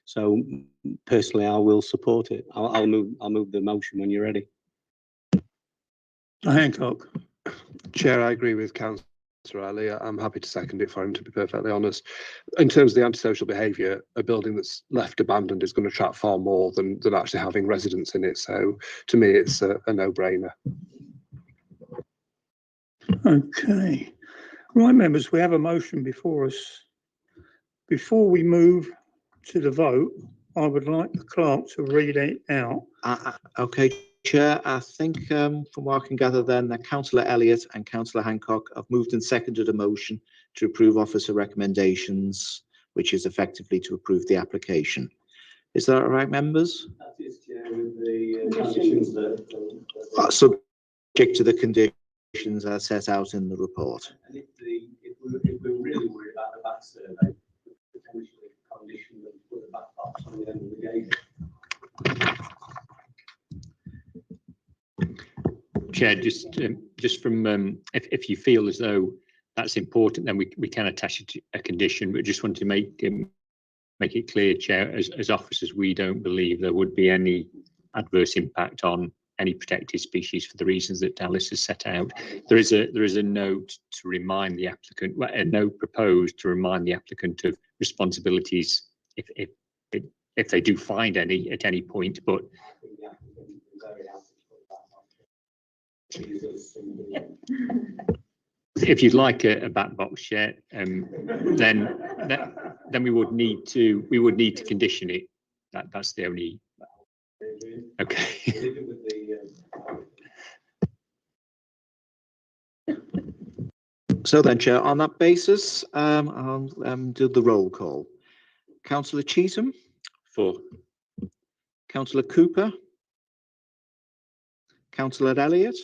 So personally, I will support it. I'll move the motion when you're ready. Hancock. Chair, I agree with Councillor Ali. I'm happy to second it for him, to be perfectly honest. In terms of the antisocial behaviour, a building that's left abandoned is going to attract far more than actually having residents in it. So to me, it's a no-brainer. Okay. Right, members, we have a motion before us. Before we move to the vote, I would like the clerk to read it out. Okay, Chair, I think from what I can gather then that Councillor Elliott and Councillor Hancock have moved and seconded a motion to approve officer recommendations, which is effectively to approve the application. Is that all right, members? That is, Chair, with the conditions that. Subject to the conditions as set out in the report. And if we're really worried about the back survey, potentially condition them to put the back box on the end of the gate. Chair, just from if you feel as though that's important, then we can attach it to a condition. But just want to make it clear, Chair, as officers, we don't believe there would be any adverse impact on any protected species for the reasons that Dallas has set out. There is a note to remind the applicant, well, a note proposed to remind the applicant of responsibilities if they do find any at any point, but. If you'd like a back box, Chair, then we would need to condition it. That's the only. Okay. So then, Chair, on that basis, I'll do the roll call. Councillor Cheetham. For. Councillor Cooper. Councillor Elliott.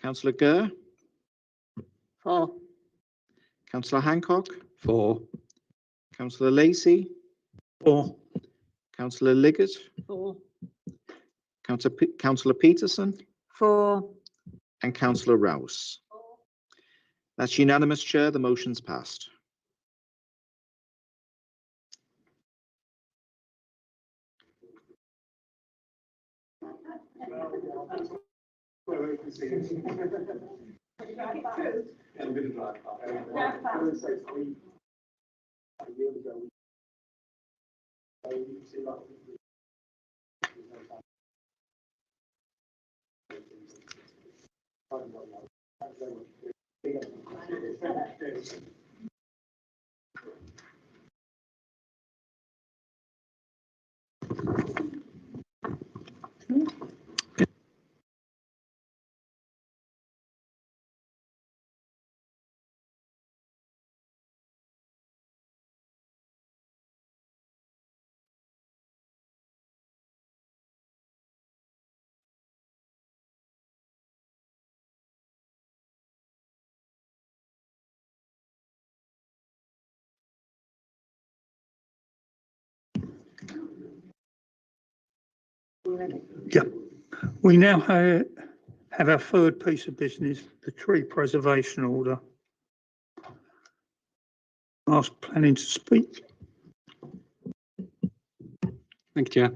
Councillor Gurr. For. Councillor Hancock. For. Councillor Lacey. For. Councillor Liggett. For. Councillor Peterson. For. And Councillor Rouse. That's unanimous, Chair. The motion's passed. Yeah, we now have our third piece of business, the tree preservation order. Ask planning to speak. Thank you, Chair.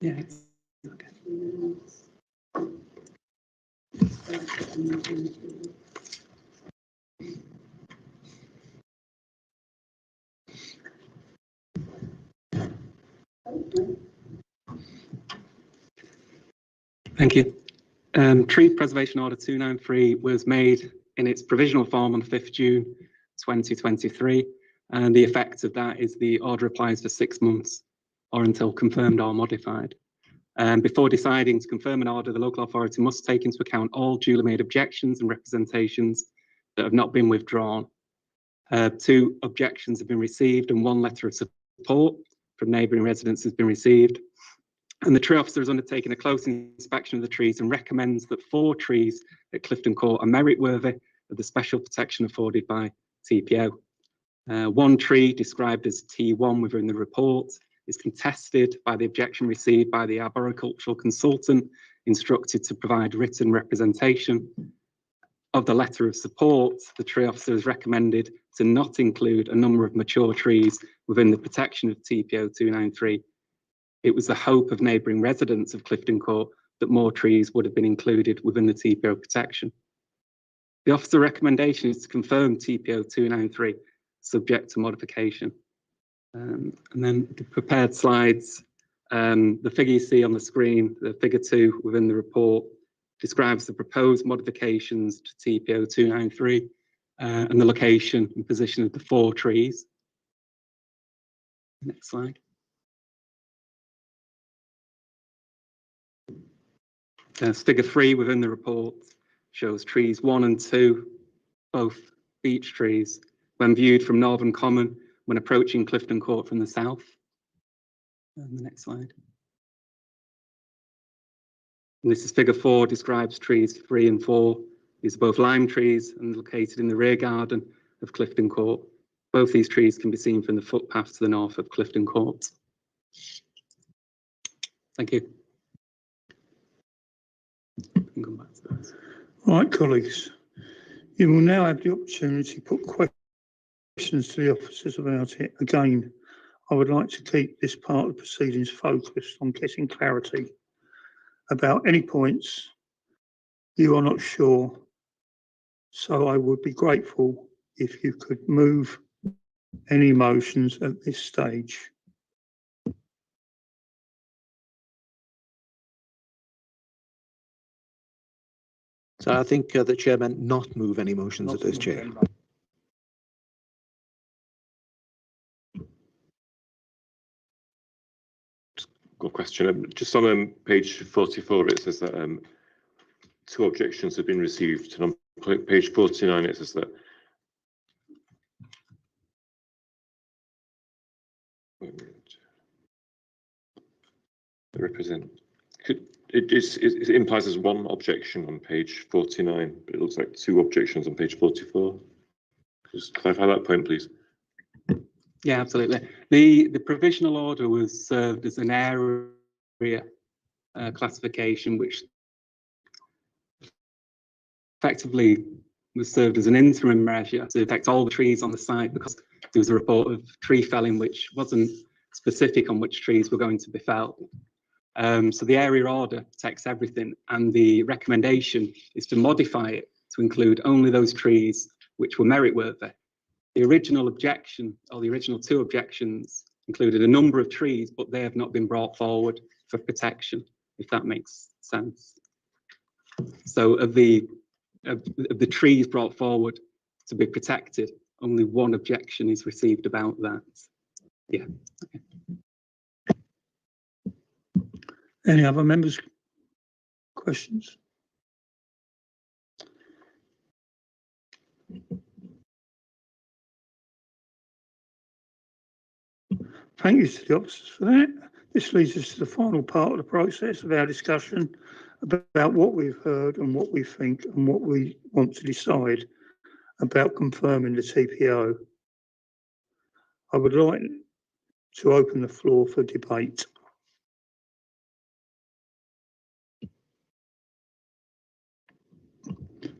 Yeah. Okay. Thank you. Tree Preservation Order 293 was made in its provisional form on 5th June 2023, and the effect of that is the order applies for 6 months or until confirmed or modified. Before deciding to confirm an order, the local authority must take into account all duly made objections and representations that have not been withdrawn. 2 objections have been received and 1 letter of support from neighbouring residents has been received. And the tree officer has undertaken a close inspection of the trees and recommends that 4 trees at Clifton Court are merit-worthy of the special protection afforded by TPO. 1 tree, described as T1 within the report, is contested by the objection received by the arboricultural consultant instructed to provide written representation. Of the letter of support, the tree officer has recommended to not include a number of mature trees within the protection of TPO 293. It was the hope of neighbouring residents of Clifton Court that more trees would have been included within the TPO protection. The officer recommendation is to confirm TPO 293 subject to modification. And then the prepared slides, the figure you see on the screen, the figure 2 within the report, describes the proposed modifications to TPO 293 and the location and position of the 4 trees. Next slide. Figure 3 within the report shows trees 1 and 2, both beech trees, when viewed from Northern Common when approaching Clifton Court from the south. And the next slide. And this is figure 4, describes trees 3 and 4. These are both lime trees and located in the rear garden of Clifton Court. Both these trees can be seen from the footpath to the north of Clifton Court. Thank you. Come back to that. Right, colleagues, you will now have the opportunity to put questions to the officers about it. Again, I would like to keep this part of the proceedings focused on getting clarity about any points you are not sure. So I would be grateful if you could move any motions at this stage. So I think the chair meant not move any motions at this chair. Got a question. Just on page 44, it says that 2 objections have been received. And on page 49, it says that it implies there's 1 objection on page 49, but it looks like 2 objections on page 44. Just clarify that point, please. Yeah, absolutely. The provisional order was served as an area classification, which effectively was served as an interim measure to affect all the trees on the site, because there was a report of tree felling which wasn't specific on which trees were going to be felled. So the area order protects everything, and the recommendation is to modify it to include only those trees which were merit-worthy. The original objection, or the original 2 objections, included a number of trees, but they have not been brought forward for protection, if that makes sense. So of the trees brought forward to be protected, only 1 objection is received about that. Yeah. Okay. Any other members' questions? Thank you to the officers for that. This leads us to the final part of the process of our discussion about what we've heard and what we think and what we want to decide about confirming the TPO. I would like to open the floor for debate.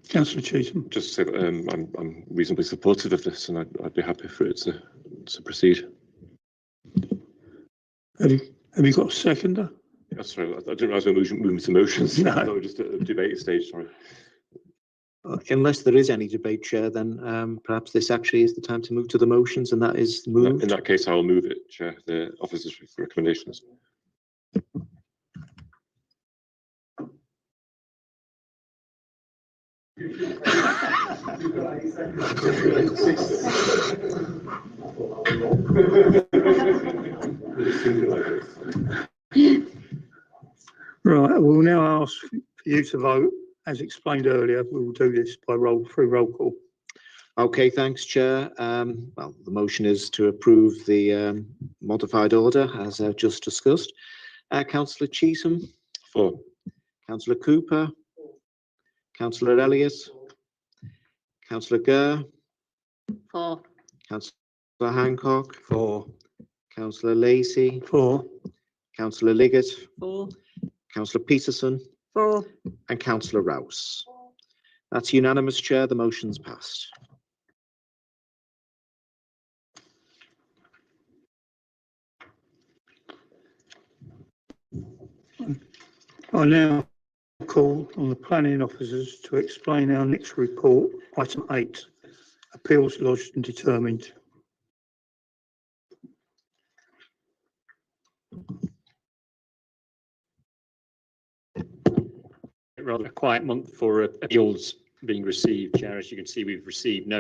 Councillor Cheetham. Just to say that I'm reasonably supportive of this, and I'd be happy for it to proceed. Have you got a seconder? That's right. I didn't realise we were moving to motions. No. I thought we were just at the debate stage. Sorry. Unless there is any debate, Chair, then perhaps this actually is the time to move to the motions, and that is moved. In that case, I'll move it, Chair. The officers' recommendations. Right, we'll now ask for you to vote. As explained earlier, we will do this by roll call. Okay, thanks, Chair. Well, the motion is to approve the modified order as just discussed. Councillor Cheetham. For. Councillor Cooper. Councillor Elliott. Councillor Gurr. For. Councillor Hancock. For. Councillor Lacey. For. Councillor Liggett. For. Councillor Peterson. For. And Councillor Rouse. That's unanimous, Chair. The motion's passed. I now call on the planning officers to explain our next report, item 8, appeals lodged and determined. Rather a quiet month for appeals being received, Chair. As you can see, we've received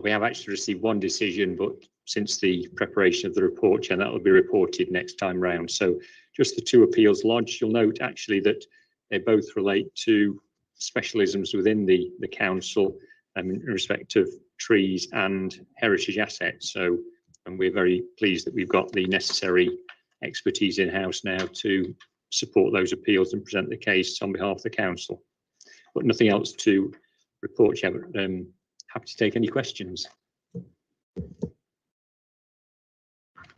we have actually received one decision, but since the preparation of the report, Chair, that will be reported next time round. So just the two appeals lodged. You'll note actually that they both relate to specialisms within the council in respect of trees and heritage assets. So, and we're very pleased that we've got the necessary expertise in-house now to support those appeals and present the case on behalf of the council. But nothing else to report, Chair, but happy to take any questions.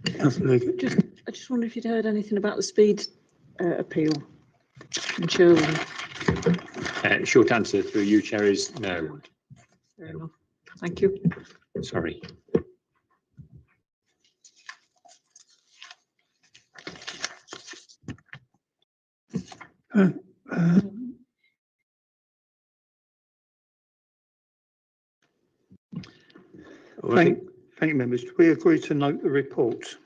I just wonder if you'd heard anything about the speed appeal in Sherwood. Short answer through you, Chair, is no. Fair enough. Thank you. Sorry. Thank you, members. Do we agree to note the report?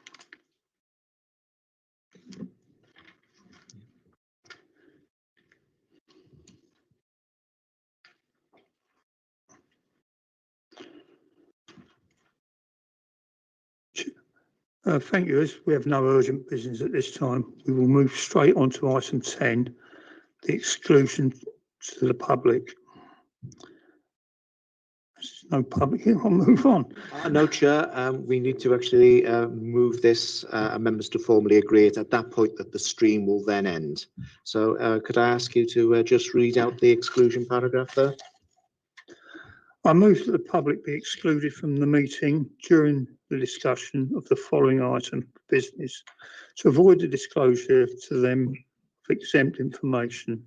Thank you. As we have no urgent business at this time, we will move straight on to item 10, the exclusion to the public. There's no public here. I'll move on. No, Chair, we need to actually move this amendments to formally agree it at that point that the stream will then end. So could I ask you to just read out the exclusion paragraph there? I move that the public be excluded from the meeting during the discussion of the following item of business to avoid the disclosure to them of exempt information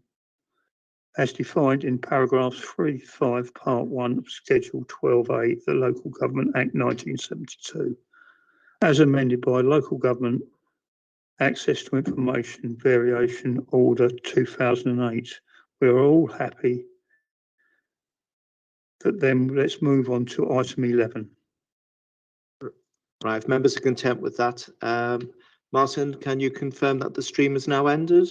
as defined in paragraphs 3, 5, part 1 of Schedule 12A of the Local Government Act 1972, as amended by Local Government Access to Information Variation Order 2008. We are all happy. But then let's move on to item 11. Right, if members are content with that, Martin, can you confirm that the stream has now ended?